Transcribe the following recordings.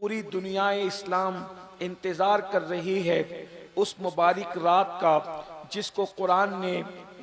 पूरी दुनिया इस्लाम इंतज़ार कर रही है उस मुबारक रात का जिसको कुरान ने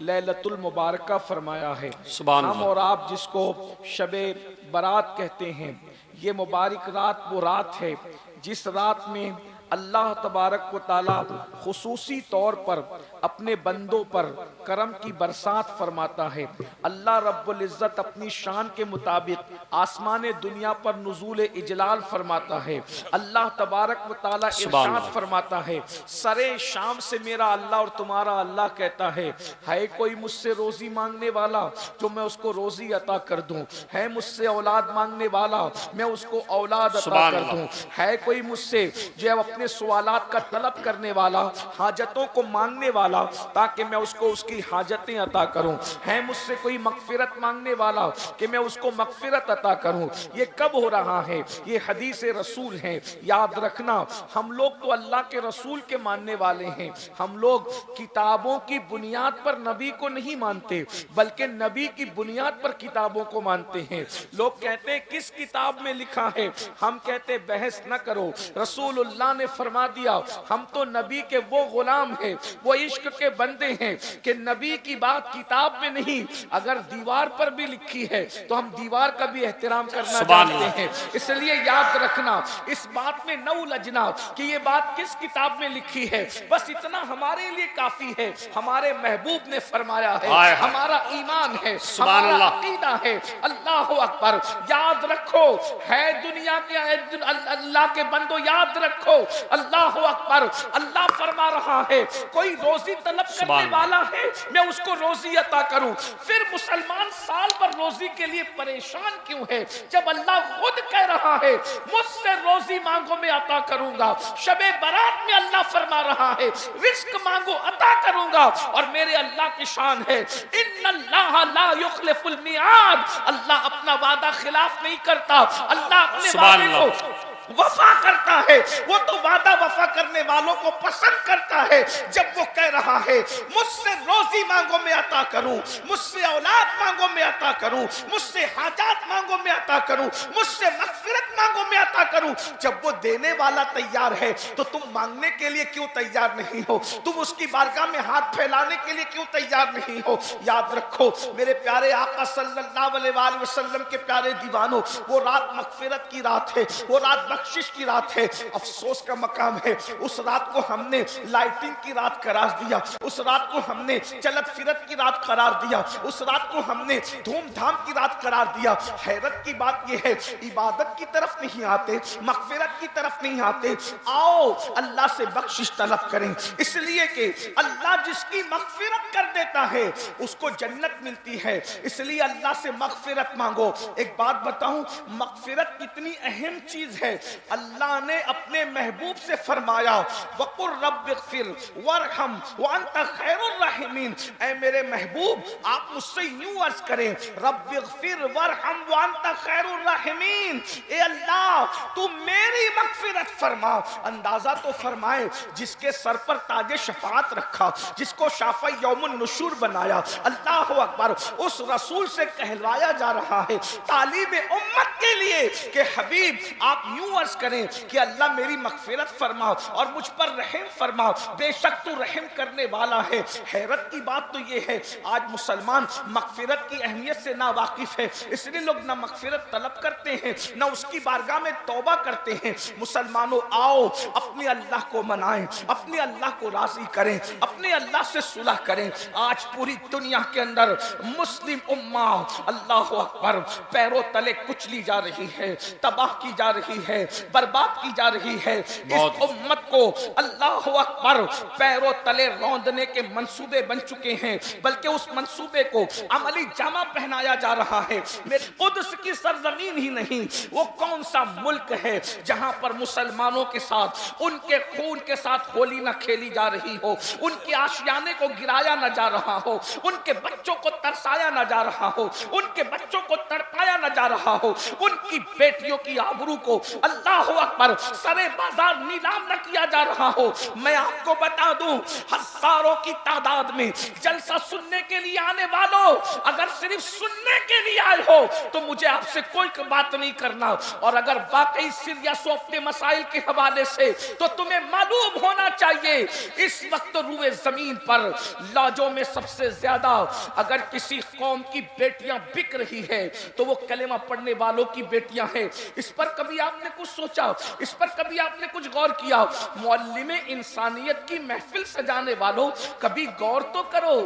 लैलतुल मुबारका फरमाया है। हम और आप जिसको शबे बारात कहते हैं, ये मुबारक रात वो रात है जिस रात में अल्लाह तबारक व ताला खुसूसी तौर पर अपने बंदों पर करम की बरसात फरमाता है। अल्लाह रब्बुल इज़्ज़त अपनी शान के मुताबिक आसमान दुनिया पर नुज़ूल इजलाल फरमाता है। अल्लाह तबारक व ताला इरशाद फरमाता है, सरे शाम से मेरा अल्लाह और तुम्हारा अल्लाह कहता है कोई मुझसे रोजी मांगने वाला जो मैं उसको रोजी अता कर दूं, है मुझसे औलाद मांगने वाला मैं उसको औलाद अता कर दूं, है कोई मुझसे जो अपने सवालात का तलब करने वाला, हाजतों को मांगने वाला ताकि मैं उसको उसकी हाजतें अता करूं, है मुझसे कोई मगफिरत मांगने वाला कि मैं उसको मगफिरत अता करूं। ये कब हो रहा है? ये हदीस रसूल है। याद रखना, हम लोग तो अल्लाह के रसूल के मानने वाले हैं। हम लोग किताबों की बुनियाद पर नबी को नहीं मानते बल्कि नबी की बुनियाद पर किताबों को मानते हैं। लोग कहते हैं किस किताब में लिखा है, हम कहते बहस न करो, रसूलुल्लाह ने फरमा दिया। हम तो नबी के वो गुलाम हैं, वो इश्क के बंदे हैं कि नबी की बात किताब में नहीं, अगर दीवार पर भी लिखी है तो हम दीवार का भी एहतराम करना जानते हैं। इसलिए याद रखना, इस बात में न उलझना कि ये बात किस किताब में लिखी है, बस इतना हमारे लिए काफी है। हमारे महबूब ने फरमाया है, हमारा ईमान है, हमारा अकीदा है। अल्लाह अकबर। याद रखो, है दुनिया के अल्लाह के बंदो, याद रखो, अल्लाह अकबर। अल्लाह फरमा रहा है कोई रोजी तलब करने वाला है मैं उसको रोजी अता करूं। फिर मुसलमान साल भर रोजी के लिए परेशान क्यों है जब अल्लाह खुद कह रहा है मुझसे रोजी मांगो मैं अता करूंगा। शबे बारात में अल्लाह फरमा रहा है रिस्क मांगो अता करूंगा। और मेरे अल्लाह की शान है इन्नल्लाह ला युखलिफुल मिआद, अल्लाह अपना वादा खिलाफ नहीं करता, अल्लाह अपने वादे को वफा करता है। वो तो वादा वफा करने वालों को पसंद करता है। जब वो कह रहा है मुझसे रोजी मांगो मैं अता करूं, मुझसे औलाद मांगो मैं अता करूं, मुझसे हाजात मांगो मैं अता करूं, मुझसे मगफिरत मांगो मैं अता करूं, जब वो देने वाला तैयार है तो तुम मांगने के लिए क्यों तैयार नहीं हो? तुम उसकी बारगाह में हाथ फैलाने के लिए क्यों तैयार नहीं हो? याद रखो मेरे प्यारे आका सल्लल्लाहु अलैहि वसल्लम के प्यारे दीवानों, वो रात मगफिरत की रात है, वो रात बख्शिश की रात है। अफसोस का मकाम है उस रात को हमने लाइटिंग की रात करार दिया, उस रात को हमने चलत फिरत की रात करार दिया, उस रात को हमने धूमधाम की रात करार दिया। हैरत की बात यह है इबादत की तरफ नहीं आते, मगफिरत की तरफ नहीं आते। आओ अल्लाह से बख्शिश तलब करें, इसलिए कि अल्लाह जिसकी मगफिरत कर देता है उसको जन्नत मिलती है। इसलिए अल्लाह से मगफिरत मांगो। एक बात बताऊं, मगफिरत कितनी अहम चीज है। अल्लाह ने अपने महबूब से फरमाया वकुर रब्बिगफिर वरहम व अंत खैरुर राहिमीन, ऐ मेरे महबूब आप मुझसे यूं अर्ज करें रब्बिगफिर वरहम व अंत खैरुर राहिमीन, ए अल्लाह तू मेरी मगफिरत फरमा। अंदाजा तो फरमाए जिसके सर पर ताजे शफाअत रखा, जिसको शाफा यौमुन नुशूर बनाया, अल्लाह अकबर, उस रसूल से कहलवाया जा रहा है तालीम उम्मत के लिए कि हबीब आप यूं अर्ज करें कि अल्लाह मेरी मगफिरत फरमा और मुझ पर रहम फरमा, बेशक तू रहम करने वाला है। हैरत की बात तो ये है आज मुसलमान मगफिरत की अहमियत से ना वाकिफ है, इसलिए लोग ना मगफिरत तलब करते हैं ना उसकी बारगाह में तौबा करते हैं। मुसलमानों आओ अपने अल्लाह को मनाएं, अपने अल्लाह को राजी करें, अपने अल्लाह से सुलह करें। आज पूरी दुनिया के अंदर मुस्लिम उम्मा अल्लाह अकबर पैरों तले कुचली जा रही है, तबाह की जा रही है, बर्बाद की जा रही है। इस उम्मत को अल्लाह अकबर पैरों तले रौंदने के मंसूबे बन चुके हैं, बल्कि उस मंसूबे को अमली जामा पहनाया जा रहा है। मेरे कुद्स की सरजमीन ही नहीं, वो कौन सा मुल्क है जहां पर मुसलमानों के साथ उनके खून के साथ होली न खेली जा रही हो, उनके आशियाने को गिराया न जा रहा हो, उनके बच्चों को तरसाया न जा रहा हो, उनके बच्चों को तड़पाया न जा रहा हो, उनकी बेटियों की आबरू को अल्लाह अकबर, सरे बाजार नीलाम न किया जा रहा हो। मैं आपको बता दूं, हजारों की तादाद में जलसा सुनने के लिए आने वालों, अगर सिर्फ सुनने के लिए आए हो तो मुझे आपसे कोई बात नहीं करना, और अगर वाकई सीरियस हो अपने मसाइल के हवाले से तो तुम्हें मालूम होना चाहिए इस वक्त रूए जमीन पर लाजों में सबसे ज्यादा अगर किसी कौम की बेटियां बिक रही है तो वो कलेमा पढ़ने वालों की बेटियां हैं। इस पर कभी आपने कुछ सोचा? इस पर कभी आपने कुछ गौर किया? मुअल्लिमे इंसानियत की महफिल सजाने वालों, कभी गौर तो करो,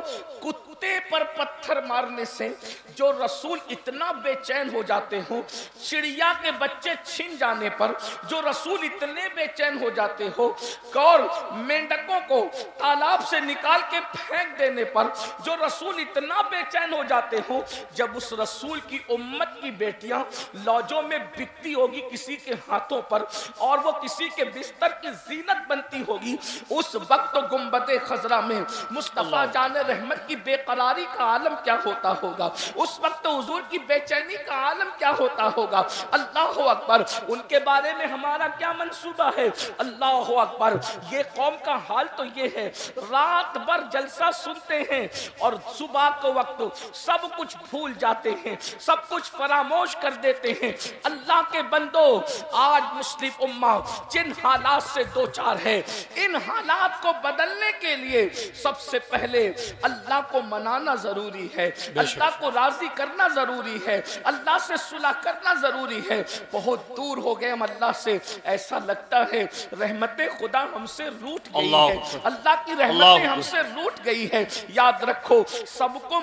कुत्ते पर पत्थर मारने से जो रसूल इतना बेचैन हो जाते हो, चिड़िया के बच्चे छीन जाने पर जो रसूल इतने बेचैन हो जाते हो, और मेंढकों को तालाब से निकाल के फेंक देने पर जो रसूल इतना बेचैन हो जाते हो, जब उस रसूल की उम्मत की बेटियां लौजों में बिकती होगी किसी के हाथों पर और वो किसी के बिस्तर की जीनत बनती होगी, उस वक्त तो गुंबदे खजरा में मुस्तफा जाने रहमत की बेकरारी का आलम क्या होता होगा, उस वक्त तो हुजूर की बेचैनी का आलम क्या होता होगा। अल्लाह अकबर, उनके बारे में हमारा क्या मंसूबा है? अल्लाह अकबर, ये कौम का हाल तो ये है, रात भर जलसा सुनते हैं और सुबह के वक्त सब कुछ भूल जाते हैं, सब कुछ फरामोश कर देते हैं। अल्लाह के बंदो, आज मुस्लिम उम्मा जिन हालात से दो चार है, इन हालात को बदलने के लिए सबसे पहले अल्लाह को मनाना जरूरी है, अल्लाह को राजी करना जरूरी है, अल्लाह से सुलह करना जरूरी है। बहुत दूर हो गए हम अल्लाह से, ऐसा लगता है रहमतें खुदा हमसे रूठ गई है, अल्लाह की रहमतें हमसे रूठ गई है। याद रखो, सबको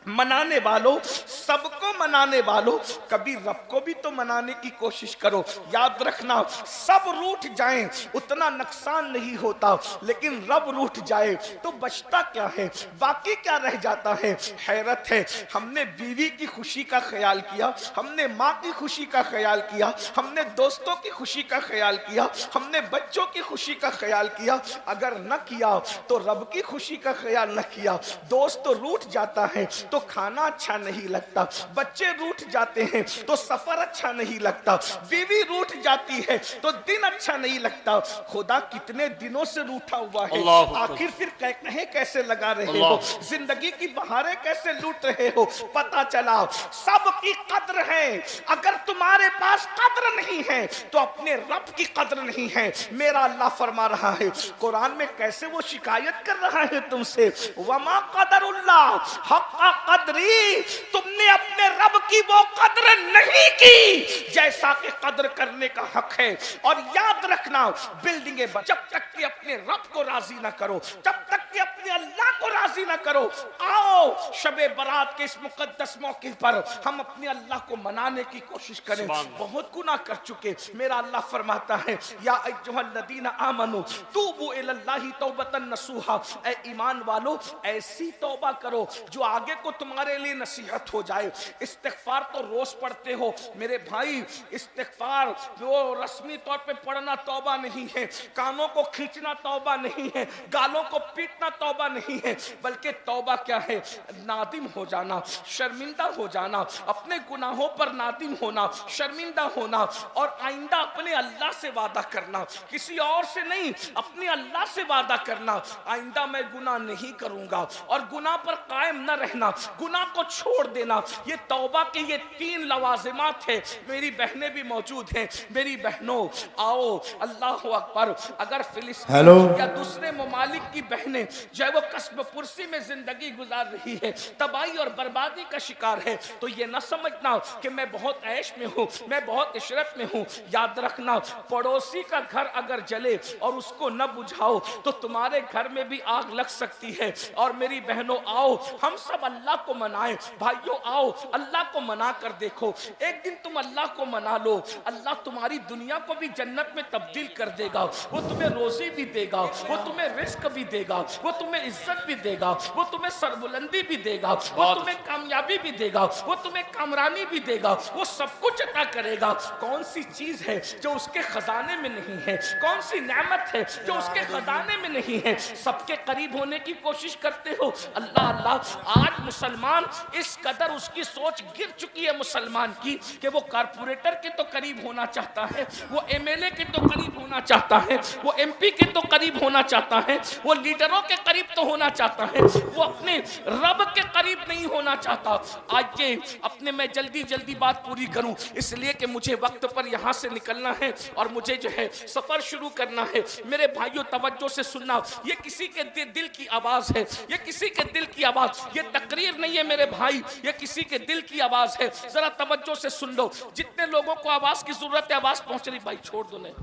मनाने वालों, सबको मनाने वालों, कभी रब को भी तो मनाने की कोशिश करो। याद रखना, सब रूठ जाएं उतना नुकसान नहीं होता, लेकिन रब रूठ जाए तो बचता क्या है, बाकी क्या रह जाता है? हैरत है, हमने बीवी की खुशी का ख्याल किया, हमने माँ की खुशी का ख्याल किया, हमने दोस्तों की खुशी का ख्याल किया, हमने बच्चों की खुशी का ख्याल किया, अगर न किया तो रब की खुशी का ख्याल न किया। दोस्त तो रूठ जाता है तो खाना अच्छा नहीं लगता, बच्चे रूठ जाते हैं तो सफर अच्छा नहीं लगता, बीवी रूठ जाती है तो दिन अच्छा नहीं लगता। खुदा कितने दिनों से रूठा हुआ है, आखिर फिर कहे कैसे लगा रहे हो, जिंदगी की बहारें कैसे लूट रहे हो? पता चला सबकी कद्र है, अगर तुम्हारे पास कद्र नहीं है तो अपने रब की कद्र नहीं है। मेरा अल्लाह फरमा रहा है कुरान में, कैसे वो शिकायत कर रहा है तुमसे, वमा कदरुल्लाह हक़्क़ कदरी, तुमने अपने रब की वो कद्र नहीं की जैसा कि कद्र करने का हक है। और याद रखना, बिल्डिंगें जब तक कि अपने रब को राजी ना करो, जब तक कि अपने अल्लाह को राजी ना करो, आओ शबे बरात के इस मुकद्दस मौके पर हम अपने अल्लाह को मनाने की कोशिश करें। बहुत गुनाह कर चुके, मेरा अल्लाह फरमाता है, या अय्युहल्लज़ीना आमनू तूबू इलल्लाहि तौबतन नसूहा, ऐ ईमान वालो ऐसी तौबा करो जो आगे को तुम्हारे लिए नसीहत हो जाए। इस्तिग़फ़ार तो रोज पढ़ते हो मेरे भाई, इस्तिग़फ़ार वो रस्मी तौर पे पढ़ना तौबा नहीं है, कानों को खींचना तौबा नहीं है, गालों को पीटना तौबा नहीं है, बल्कि तौबा क्या है? नादिम हो जाना, शर्मिंदा हो जाना, अपने गुनाहों पर नादिम होना, शर्मिंदा होना, और आइंदा अपने अल्लाह से वादा करना, किसी और से नहीं, अपने अल्लाह से वादा करना, आइंदा मैं गुनाह नहीं करूंगा, और गुनाह पर कायम न रहना, गुनाह को छोड़ देना। ये तौबा के ये 3 लवाजिमात है। मेरी बहनें भी मौजूद हैं, मेरी बहनों आओ, अल्लाह अकबर, अगर फिलिस्तीन या दूसरे ममालिक की बहनें जो है वो कस्ब पुरसी में जिंदगी गुजार रही है, तबाही और बर्बादी का शिकार है, तो ये न समझना कि मैं बहुत ऐश में हूँ, मैं बहुत इशरत में हूँ। याद रखना, पड़ोसी का घर अगर जले और उसको न बुझाओ तो तुम्हारे घर में भी आग लग सकती है। और मेरी बहनों आओ, हम सब अल्लाह को मनाएं। भाइयों आओ, अल्लाह को मना कर देखो, एक दिन तुम अल्लाह को मना लो, अल्लाह तुम्हारी दुनिया को भी जन्नत में तब्दील कर देगा। वो तुम्हें रोजी भी देगा, वो तुम्हें रिस्क भी देगा, वो तुम्हें तुम्हें इज्जत भी देगा, वो तुम्हें सरबुलंदी भी देगा, वो तुम्हें कामयाबी भी देगा, वो तुम्हें कामरानी भी देगा, वो सब कुछ अता करेगा। कौन सी चीज है जो उसके खजाने में नहीं है? कौन सी नेमत है जो उसके खजाने में नहीं है? सबके करीब होने की कोशिश करते हो। अल्लाह अल्लाह, आज मुसलमान इस कदर उसकी सोच गिर चुकी है मुसलमान की कि वो कारपोरेटर के तो करीब होना चाहता है, वो एमएलए के तो करीब होना चाहता है, वो एमपी के तो करीब होना चाहता है, वो लीडरों के करीब तो होना चाहता है, वो अपने रब के करीब नहीं होना चाहता। आज ये अपने मैं जल्दी जल्दी बात पूरी करूं इसलिए कि मुझे वक्त पर यहां से निकलना है और मुझे जो है सफर शुरू करना है। मेरे भाइयों तवज्जो से सुनना, ये किसी के दिल की आवाज है, ये किसी के दिल की आवाज, ये तकरीर नहीं है मेरे भाई, ये किसी के दिल की आवाज है। जरा तवज्जो से सुन लो। जितने लोगों को आवाज की जरूरत है, आवाज पहुंच रही, भाई छोड़ दो, नहीं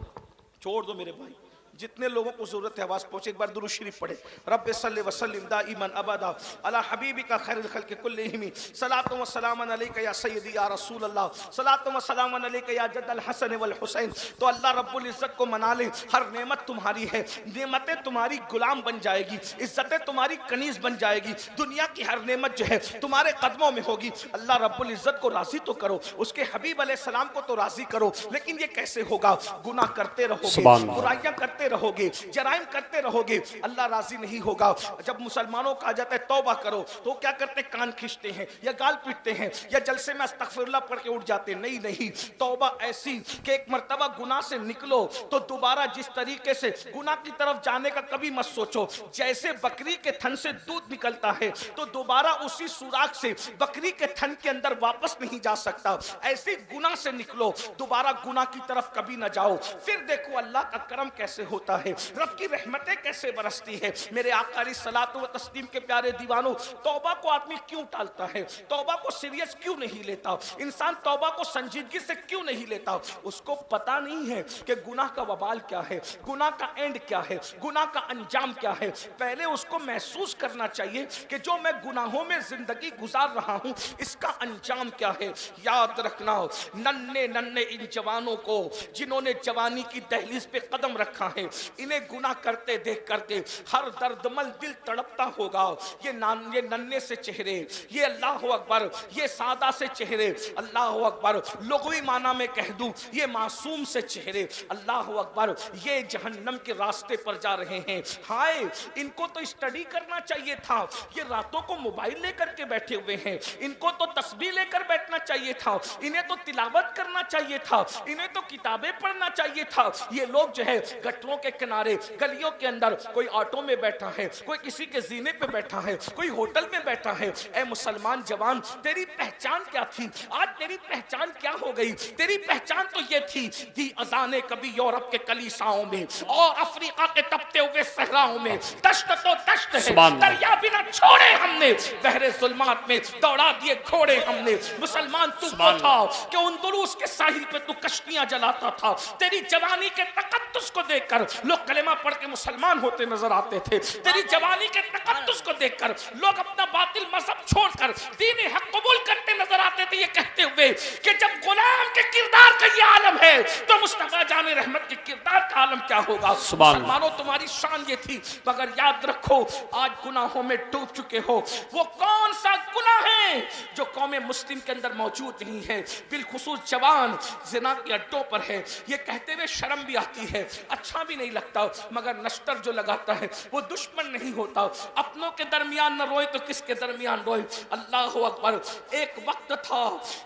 छोड़ दो मेरे भाई, जितने लोगों को जरूरत है आवाज पहुंचे। एक बार दुरूद शरीफ पढ़े। रब्बे सल्लि व सल्लिम दाइमन अबदा अला हबीबिका खैरुल खल्क़ि कुल्लिहिम सलातु व सलामन अलैका या सय्यदी या रसूल अल्लाह सलातु व सलामन अलैका या जद्दल हसन वल हुसैन। तो अल्लाह रब्बुल इज्जत को मना ले, हर नेमत तुम्हारी है, नेमतें तुम्हारी गुलाम बन जाएगी, इज्जतें तुम्हारी कनीज बन जाएगी, दुनिया की हर नेमत जो है तुम्हारे कदमों में होगी। अल्लाह रब्बुल इज्जत को राजी तो करो, उसके हबीब अलैहिस्सलाम को तो राजी करो, लेकिन ये कैसे होगा? गुनाह करते रहोगे, बुराइयां करते रहोगे, जराइम करते रहोगे, अल्लाह राजी नहीं होगा। जब मुसलमानों का आ जाता है तौबा करो तो क्या करते? कान खींचते हैं या गाल पीटते हैं या जलसे में अस्तगफिरुल्लाह पढ़ के उठ जाते। नहीं नहीं, तौबा ऐसी कि एक मर्तबा गुनाह से निकलो तो दोबारा जिस तरीके से गुनाह की तरफ जाने का कभी मत सोचो। जैसे बकरी के थन से दूध निकलता है तो दोबारा उसी सुराख से बकरी के थन के अंदर वापस नहीं जा सकता, ऐसे गुनाह से निकलो, दोबारा गुनाह की तरफ कभी ना जाओ। फिर देखो अल्लाह का करम कैसे होता है, रब की रहमतें कैसे बरसती है। मेरे आका अलैहिस्सलातु व तस्लीम के प्यारे दीवानों, तौबा को आदमी क्यों टालता है? तौबा को सीरियस क्यों नहीं लेता? इंसान तौबा को संजीदगी से क्यों नहीं लेता? उसको पता नहीं है कि गुनाह का वबाल क्या है, गुनाह का एंड क्या है, गुनाह का अंजाम क्या है। पहले उसको महसूस करना चाहिए कि जो मैं गुनाहों में जिंदगी गुजार रहा हूं इसका अंजाम क्या है। याद रखना, नन्हे नन्हे इन जवानों को जिन्होंने जवानी की दहलीज पे कदम रखा है, इन्हें गुनाह करते देख करके हर दर्दमल दिल तड़पता होगा। ये नन्हे से चेहरे, ये अल्लाह अकबर, ये सादा से चेहरे, अल्लाह अकबर, लुग़वी माना में कह दूं ये मासूम से चेहरे, अल्लाह अकबर, ये जहन्नम के रास्ते पर जा रहे हैं। हाय, इनको तो स्टडी करना चाहिए था, ये रातों को मोबाइल लेकर के बैठे हुए हैं, इनको तो तस्बीह लेकर बैठना चाहिए था, इन्हें तो तिलावत करना चाहिए था, इन्हें तो किताबें पढ़ना चाहिए था। ये लोग जो है गटरों के किनारे, गलियों के अंदर, कोई ऑटो में बैठा है, कोई किसी के जीने पे बैठा है, कोई होटल में बैठा है। ऐ मुसलमान जवान, तेरी पहचान क्या थी? आज तेरी पहचान क्या हो गई? तेरी पहचान तो ये थी, दी अजाने कभी यूरोप के कलीसाओं में और अफ्रीका के तपते हुए सहराओं में, दश्त तो दश्त है, दरिया भी ना छोड़े हमने, बहरे जुल्मात में दौड़ा दिए घोड़े हमने। मुसलमान तू वो था कि उंदुलूस के साहिल पे तू कश्तियां जलाता था। तेरी जवानी के तकद्दुस को देखकर लोग कलेमा पढ़ के मुसलमान होते नजर आते थे। तेरी जवानी के तकद्दुस को देखकर लोग अपना बातिल मजहब छोड़कर दीन हक कबूल करते नजर आते थे, ये कहते हुए कि जब गुलाम के किरदार का ये आलम है तो मुस्तफा जाने रहमत के किरदार का आलम क्या होगा। मुसलमानों, तुम्हारी शान ये थी, मगर याद रखो आज गुनाहों में डूब चुके हो। वो कौन सा गुनाह है जो कौम मुस्लिम के अंदर मौजूद नहीं है? बिलखुसूस जवान जिना के अड्डों पर है। ये कहते हुए शर्म भी आती है, अच्छा भी नहीं लगता, मगर नश्तर जो लगाता है वो दुश्मन नहीं होता। अपनों के दरमियान न रोए तो किसके दरमियान रोए। अल्लाह अकबर। एक वक्त था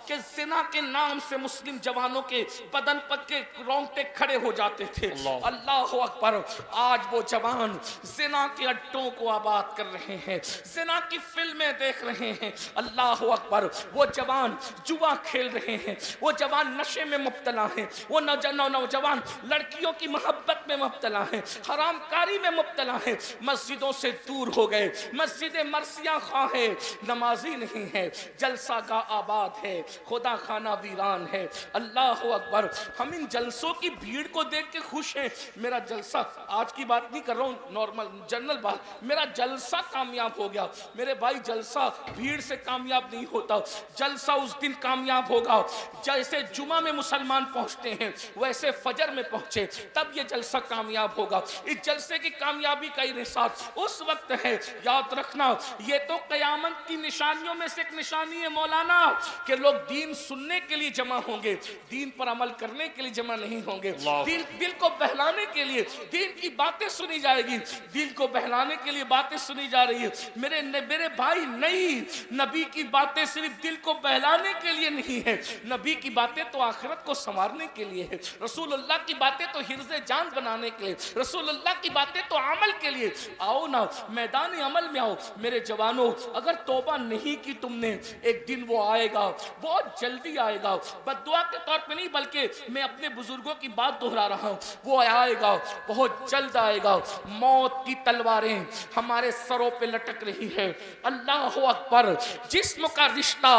कि जिना के नाम से मुस्लिम जवानों के बदन पर के रोंगटे खड़े हो जाते थे। अल्लाह अकबर। आज वो जवान जिना के अड्डों को आबाद कर रहे हैं, जिना की फिल्में देख रहे हैं। अल्लाह अकबर। वो जवान जुआ खेल रहे हैं, वो जवान नशे में मुब्तला हैं, वो नौजवान लड़कियों की मोहब्बत में मुब्तला हैं, हरामकारी में मुब्तला हैं, मस्जिदों से दूर हो गए, मस्जिद मरसिया खा है, नमाजी नहीं है, जलसा का आबाद है, खुदा खाना वीरान है। अल्लाह अकबर। हम इन जलसों की भीड़ को देख के खुश हैं। मेरा जलसा, आज की बात नहीं कर रहा हूँ, नॉर्मल जनरल बात, मेरा जलसा कामयाब हो गया। मेरे भाई, जलसा भीड़ से कामयाब नहीं होता, जलसा उस दिन कामयाब होगा जैसे जुमा में मुसलमान पहुंचते हैं वैसे फजर में पहुंचे, तब ये जलसा कामयाब होगा। इस जलसे की कामयाबी का इंहिसार उस वक्त है, याद रखना, ये तो कयामत की निशानियों में से एक निशानी है मौलाना, कि लोग दीन सुनने के लिए जमा होंगे, दीन पर अमल करने के लिए जमा नहीं होंगे। दिल को बहलाने के लिए दीन की बातें सुनी जाएगी, दिल को बहलाने के लिए बातें सुनी जा रही है। मेरे भाई, नहीं, नबी की बातें सिर्फ दिल को बहलाने के लिए नहीं है, नबी की बातें तो आखिरत को संवारने के लिए है। रसूलुल्लाह की बातें तो हिर्ज़े जान बनाने के लिए, रसूलुल्लाह की बातें तो अमल के लिए। आओ ना, मैदान अमल में आओ मेरे जवानों। अगर तौबा नहीं की तुमने, एक दिन वो आएगा, बहुत जल्दी आएगा, बद्दुआ के तौर पे नहीं बल्कि मैं अपने बुजुर्गों की बात दोहरा रहा हूँ, वो आएगा, बहुत जल्द आएगा। मौत की तलवारें हमारे सरों पे लटक रही है। अल्लाह अकबर, जिस्म का रिश्ता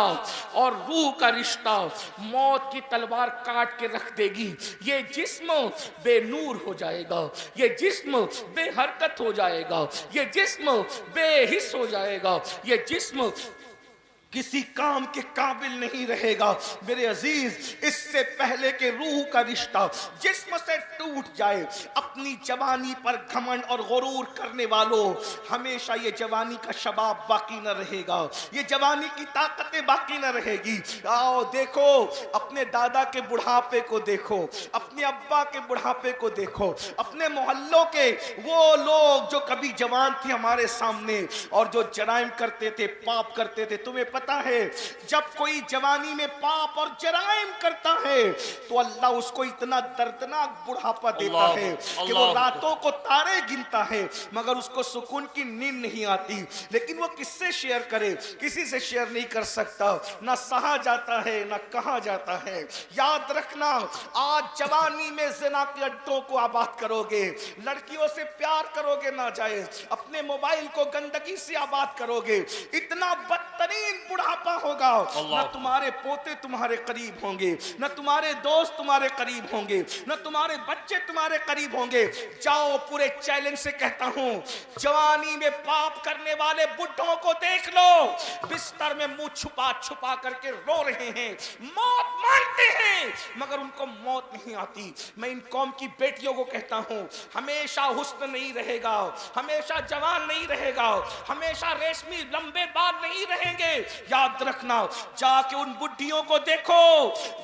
और रूह का रिश्ता मौत की तलवार काट के रख देगी। ये जिस्म बेनूर हो जाएगा, ये जिस्म बेहरकत हो जाएगा, ये जिस्म बेहिस हो जाएगा, ये जिस्म किसी काम के काबिल नहीं रहेगा। मेरे अजीज, इससे पहले के रूह का रिश्ता जिस्म से टूट जाए, अपनी जवानी पर घमंड और गुरूर करने वालों, हमेशा ये जवानी का शबाब बाकी न रहेगा, ये जवानी की ताकतें बाकी न रहेगी। आओ देखो, अपने दादा के बुढ़ापे को देखो, अपने अब्बा के बुढ़ापे को देखो, अपने मोहल्लों के वो लोग जो कभी जवान थे हमारे सामने और जो जराइम करते थे, पाप करते थे। तुम्हें पता है, जब कोई जवानी में पाप और जराइम करता है तो अल्लाह उसको इतना दर्दनाक बुढ़ापा देता है कि वो रातों को तारे गिनता है मगर उसको सुकून की नींद नहीं आती। लेकिन वो किससे शेयर करे? किसी से शेयर नहीं कर सकता, ना सहा जाता है ना कहा जाता है। याद रखना, आज जवानी में ज़िना के अड्डों को आबाद करोगे, लड़कियों से प्यार करोगे नाजायज, अपने मोबाइल को गंदगी से आबाद करोगे, इतना बदतरीन बुढ़ापा होगा, न तुम्हारे पोते तुम्हारे करीब होंगे, न तुम्हारे दोस्त तुम्हारे करीब होंगे, न तुम्हारे बच्चे तुम्हारे करीब होंगे। जाओ, पूरे चैलेंज से कहता हूं, जवानी में पाप करने वाले बुढ़ों को देख लो, बिस्तर में मुंह छुपा छुपा करके रो रहे हैं, मौत मानते हैं मगर उनको मौत नहीं आती। मैं इन कौम की बेटियों को कहता हूं, हमेशा हुस्न नहीं रहेगा, हमेशा जवान नहीं रहेगा, हमेशा रेशमी लंबे बाल नहीं रहेंगे। याद रखना, जाके उन बुढ़ियों को देखो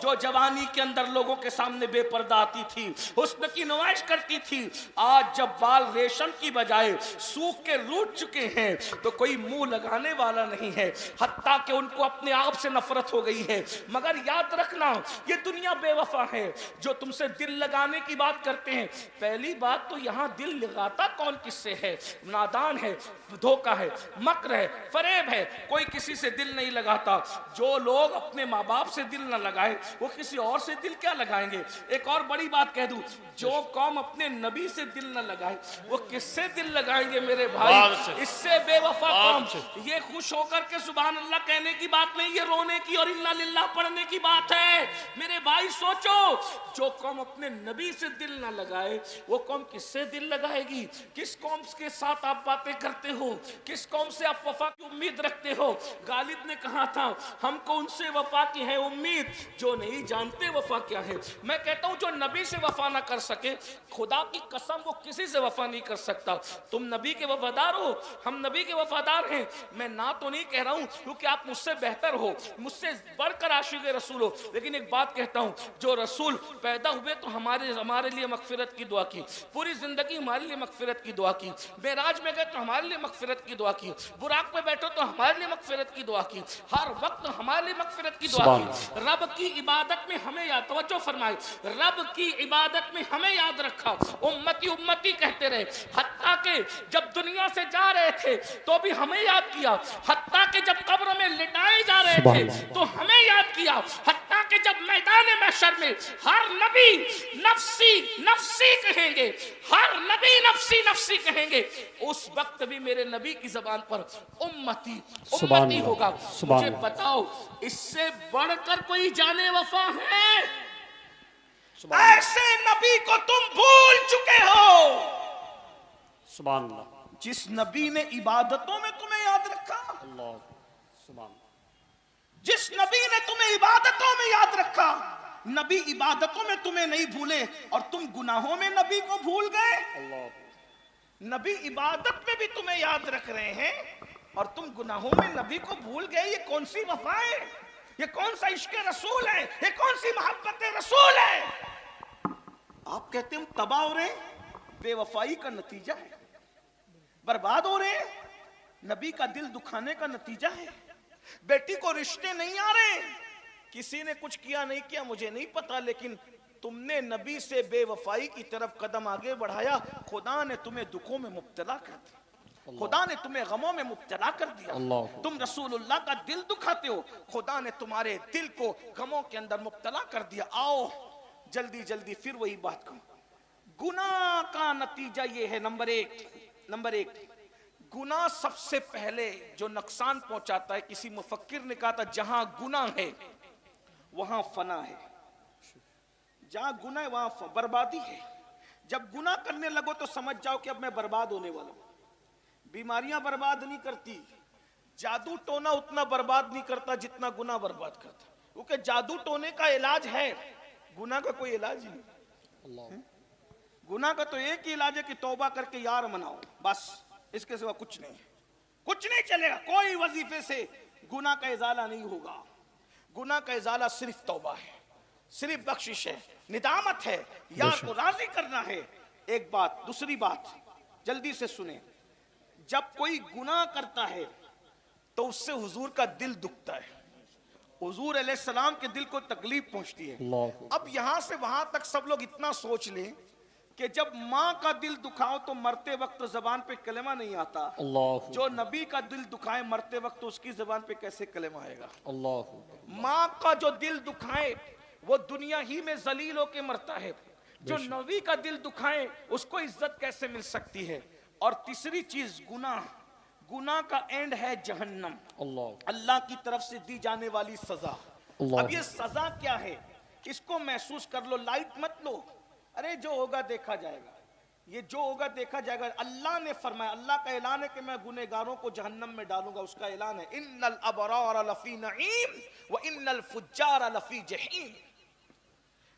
जो जवानी के अंदर लोगों के सामने बेपर्दा आती थी, हुस्न की नुमाइश करती थी। आज जब बाल रेशम की बजाय सूख के रूठ चुके हैं तो कोई मुंह लगाने वाला नहीं है, हत्ता कि उनको अपने आप से नफरत हो गई है। मगर याद रखना, ये दुनिया बेवफा है। जो तुमसे दिल लगाने की बात करते हैं, पहली बात तो यहां दिल लगाता कौन किससे है? नादान है, धोखा है, मक्र है, फरेब है, कोई किसी से दिल नहीं लगाता। जो लोग अपने माँ बाप से दिल न लगाए वो किसी और से दिल क्या लगाएंगे? एक और बड़ी बात कह दूं, जो कौम अपने नबी से दिल न लगाए वो किससे दिल लगाएंगे मेरे भाई? इससे बेवफा कौम। ये खुश होकर के सुभान अल्लाह कहने की बात नहीं, ये रोने की और इन्ना लिल्लाह पढ़ने की बात है। मेरे भाई सोचो, जो कौम अपने नबी से दिल न लगाए वो कौम किससे दिल लगाएगी? किस कौम के साथ आप बातें करते हो? किस कौम से आप वफा की उम्मीद रखते हो? गालिब ने कहा था, हमको उनसे वफा की है उम्मीद जो नहीं जानते वफा क्या है। मैं कहता हूं, जो नबी से वफा ना कर सके, खुदा की कसम वो किसी से वफा नहीं कर सकता। तुम नबी के वफादार हो, हम नबी के वफादार हैं। मैं ना तो नहीं कह रहा हूं क्योंकि आप मुझसे बेहतर हो, मुझसे बढ़कर आशिक़ रसूल हो, लेकिन एक बात कहता हूं, जो रसूल पैदा हुए तो हमारे लिए मगफिरत की दुआ की, पूरी जिंदगी हमारे लिए मगफिरत की दुआ की, मेराज में गए तो हमारे लिए मगफिरत की दुआ की, बुराक पे बैठो तो हमारे लिए मगफिरत की दुआ की, हर वक्त हमारे लिए मगफिरत की दुआ की। रब की इबादत में हमें याद, तवज्जो फरमाए, रब की इबादत में हमें याद रखा, उम्मती उम्मती कहते रहे। हत्ता के जब दुनिया से जा रहे थे तो भी हमें याद किया, हत्ता के जब कब्र में लिटाए जा रहे थे तो हमें याद किया, हत्ता के जब मैदान महशर में हर नबी नफ्सी नफ्सी कहेंगे, हर नबी नफ्सी नफ्सी कहेंगे, उस वक्त भी मेरे नबी की ज़बान पर उम्मती उम्मती होगा। मुझे बताओ, इससे बढ़कर कोई जाने वफा है? ऐसे नबी को तुम भूल चुके हो, सुभान अल्लाह, जिस नबी ने इबादतों में तुम्हें याद रखा, अल्लाह सुभान, जिस नबी ने तुम्हें इबादतों में याद रखा, नबी इबादतों में तुम्हें नहीं भूले और तुम गुनाहों में नबी को भूल गए। नबी इबादत में भी तुम्हें याद रख रहे हैं और तुम गुनाहों में नबी को भूल गए। ये कौन सी वफा है? ये कौन सा इश्क रसूल है? ये कौन सी मोहब्बत रसूल है? आप कहते हैं हम तबाह हो रहे हैं, बेवफाई का नतीजा है। बर्बाद हो रहे हैं, नबी का दिल दुखाने का नतीजा है। बेटी को रिश्ते नहीं आ रहे, किसी ने कुछ किया नहीं किया मुझे नहीं पता, लेकिन तुमने नबी से बेवफाई की तरफ कदम आगे बढ़ाया, खुदा ने तुम्हें दुखों में मुब्तला कर दिया, खुदा ने तुम्हें गमों में मुब्तला कर दिया। तुम रसूलुल्लाह का दिल दुखाते हो, खुदा ने तुम्हारे दिल को गमों के अंदर मुब्तला कर दिया। आओ जल्दी जल्दी फिर वही बात कहूं, गुनाह का नतीजा ये है। नंबर एक गुनाह सबसे पहले जो नुकसान पहुंचाता है, किसी मुफक्किर ने कहा था जहां गुनाह है वहां फना है, जहां गुनाह है वहां बर्बादी है। जब गुनाह करने लगो तो समझ जाओ कि अब मैं बर्बाद होने वाला हूं। बीमारियां बर्बाद नहीं करती, जादू टोना उतना बर्बाद नहीं करता जितना गुनाह बर्बाद करता, क्योंकि जादू टोने का इलाज है, गुनाह का कोई इलाज नहीं। गुनाह का तो एक ही इलाज है कि तौबा करके यार मनाओ, बस, इसके सिवा कुछ नहीं, कुछ नहीं चलेगा। कोई वजीफे से गुनाह का इजाला नहीं होगा। गुनाह का इजाला सिर्फ तौबा है, सिर्फ बख्शिश है, निदामत है, यार को राजी करना है। एक बात, दूसरी बात जल्दी से सुने, जब कोई गुनाह करता है तो उससे हुजूर का दिल दुखता है, हुजूर अलैहिस्सलाम के दिल को तकलीफ पहुंचती है। अब यहां से वहां तक सब लोग इतना सोच लें कि जब माँ का दिल दुखाओ तो मरते वक्त तो जबान पे कलेमा नहीं आता, जो नबी का दिल दुखाए मरते वक्त तो उसकी जबान पे कैसे कलेमा आएगा? माँ का जो दिल दुखाए वो दुनिया ही में जलील होके मरता है, जो नबी का दिल दुखाए उसको इज्जत कैसे मिल सकती है? और तीसरी चीज गुनाह, गुनाह का एंड है जहन्नम, अल्लाह की तरफ से दी जाने वाली सजा। अब ये सजा क्या है इसको महसूस कर लो, लाइट मत लो, अरे जो होगा देखा जाएगा, ये जो होगा देखा जाएगा। अल्लाह ने फरमाया, अल्लाह का ऐलान है कि मैं गुनहगारों को जहन्नम में डालूंगा, उसका ऐलान है, इन्नल अबरार लफी नईम व इन्नल फुज्जार लफी जहीम।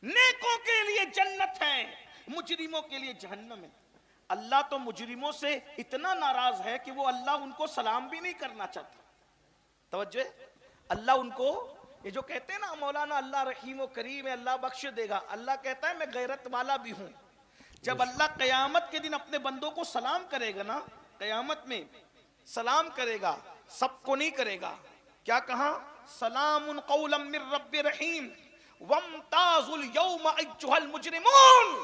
नेकों के लिए जन्नत है, मुजरिमों के लिए जहन्नम है। अल्लाह तो मुजरिमों से इतना नाराज है कि वो अल्लाह उनको सलाम भी नहीं करना चाहता। तवज्जो है, अल्लाह उनको, ये जो कहते हैं ना मौलाना अल्लाह रहीम व करीम है, अल्लाह बख्श देगा, अल्लाह कहता है मैं गैरत वाला भी हूं। जब अल्लाह कयामत के दिन अपने बंदों को सलाम करेगा ना, कयामत में सलाम करेगा, सबको नहीं करेगा। क्या कहा? सलामुन कौलम मिर रब्बिर रहीम वमताजुल यौमा अय्युहल मुजरिमून।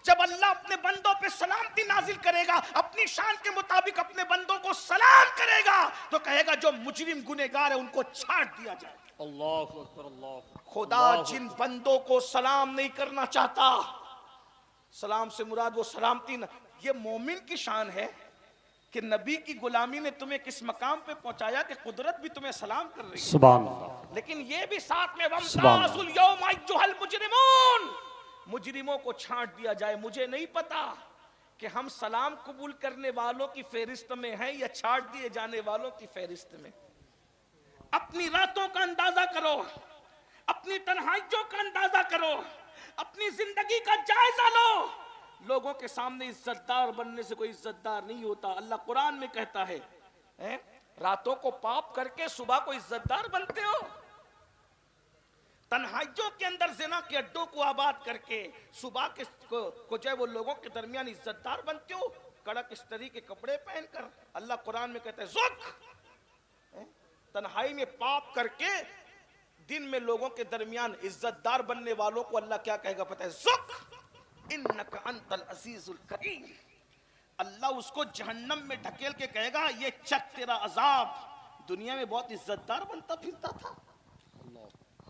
जब अल्लाह अपने बंदों पे सलामती नाजिल करेगा, अपनी शान के मुताबिक अपने बंदों को सलाम करेगा, तो कहेगा जो मुजरिम गुनहगार है उनको छांट दिया जाए। अल्लाह अकबर, अल्लाह। खुदा जिन बंदों को सलाम नहीं करना चाहता, सलाम से मुराद वो सलामती न, ये मोमिन की शान है कि नबी की गुलामी ने तुम्हें किस मकाम पे पहुंचाया कि कुदरत भी तुम्हें सलाम कर रही है। सुभान अल्लाह। लेकिन ये भी साथ में वमताजुल यौमा अय्युहल मुजरिमून, मुजरिमों को छांट दिया जाए। मुझे नहीं पता कि हम सलाम कबूल करने वालों की फहरिस्त में हैं या छांट दिए जाने वालों की फहरिस्त में। अपनी रातों का अंदाजा करो, अपनी तन्हाइयों का अंदाजा करो, अपनी जिंदगी का जायजा लो। लोगों के सामने इज्जतदार बनने से कोई इज्जतदार नहीं होता। अल्लाह कुरान में कहता है, रातों को पाप करके सुबह को इज्जतदार बनते हो, तन्हाइयों के अंदर जिना के अड्डों को आबाद करके सुबह के को जो है वो लोगों के दरमियान इज्जतदार बनते हो, कड़क इस्तरी के कपड़े पहनकर। अल्लाह कुरान में कहता है ज़ुक, तन्हाई में पाप करके दिन में लोगों के दरमियान इज्जतदार बनने वालों को अल्लाह क्या कहेगा पता है? ज़ुक इन्नका अंतल अज़ीज़ुल करीम। अल्लाह उसको जहन्नम में ढकेल के कहेगा ये चक तेरा अजाब। दुनिया में बहुत इज्जतदार बनता फिरता था,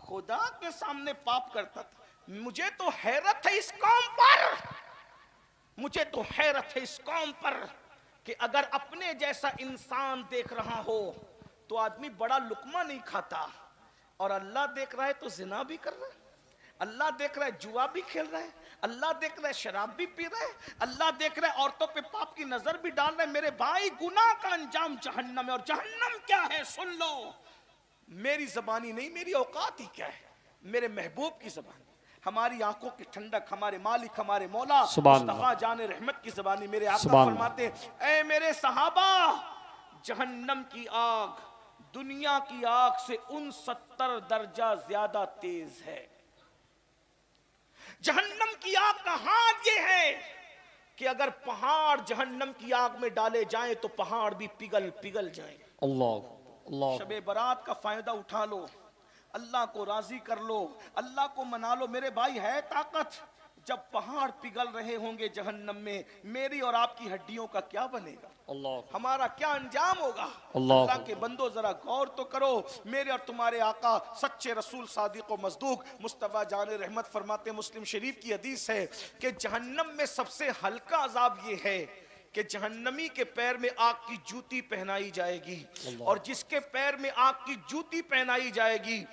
खुदा के सामने पाप करता था। मुझे तो हैरत है इस कौम पर, मुझे तो हैरत है इस कौम पर कि अगर अपने जैसा इंसान देख रहा हो तो आदमी बड़ा लुकमा नहीं खाता, और अल्लाह देख रहा है तो जिना भी कर रहा है, अल्लाह देख रहा है जुआ भी खेल रहा है, अल्लाह देख रहा है शराब भी पी रहा है, अल्लाह देख रहा है औरतों पे पाप की नजर भी डाल रहा है। मेरे भाई गुनाह का अंजाम जहन्नम है। और जहन्नम क्या है सुन लो, मेरी जबानी नहीं, मेरी औकात ही क्या है। मेरे महबूब की ज़बानी, हमारी आंखों की ठंडक, हमारे मालिक, हमारे मौला मुस्तफा जान रहमत की ज़बानी। मेरे आका फरमाते, ऐ मेरे सहाबा, जहन्नम की आग दुनिया की आग से 69 दर्जा ज्यादा तेज है। जहन्नम की आग का हाल ये है कि अगर पहाड़ जहन्नम की आग में डाले जाएं तो पहाड़ भी पिघल पिघल जाएं। अल्लाह अल्लाह। शबे बारात का फायदा उठा लो, अल्लाह को राजी कर लो, अल्लाह को मना लो। मेरे भाई है ताकत, जब पहाड़ पिघल रहे होंगे जहन्नम में, मेरी और आपकी हड्डियों का क्या बनेगा? अल्लाह। हमारा क्या अंजाम होगा? अल्लाह के बंदो जरा गौर तो करो। मेरे और तुम्हारे आका सच्चे रसूल सादिक व मसदूक मुस्तफा जान रहमत फरमाते, मुस्लिम शरीफ की हदीस है कि जहन्नम में सबसे हल्का अजाब ये है कि जहन्नमी के पैर में आग की जूती पहनाई जाएगी, और जिसके पैर में आग की जूती पहनाई जाएगी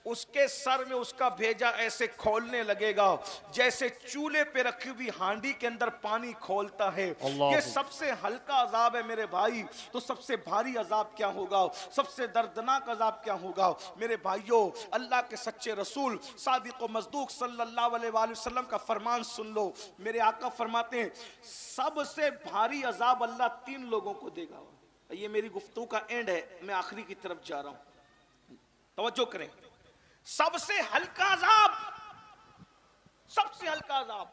उसके सर में उसका भेजा ऐसे खोलने लगेगा जैसे चूल्हे पे रखी हुई हांडी के अंदर पानी खोलता है। ये सबसे हल्का अजाब है मेरे भाई, तो सबसे भारी अजाब क्या होगा? सबसे दर्दनाक अजाब क्या होगा? मेरे भाइयों, अल्लाह के सच्चे रसूल सादिक व मसदूक सल्लल्लाहु अलैहि वसल्लम का फरमान सुन लो। मेरे आका फरमाते हैं, सबसे भारी अजाब अल्लाह 3 लोगों को देगा। ये मेरी गुफ्तगू का एंड है, मैं आखिरी की तरफ जा रहा हूं, तवज्जो करें। सबसे हल्का अजाब, सबसे हल्का अजाब,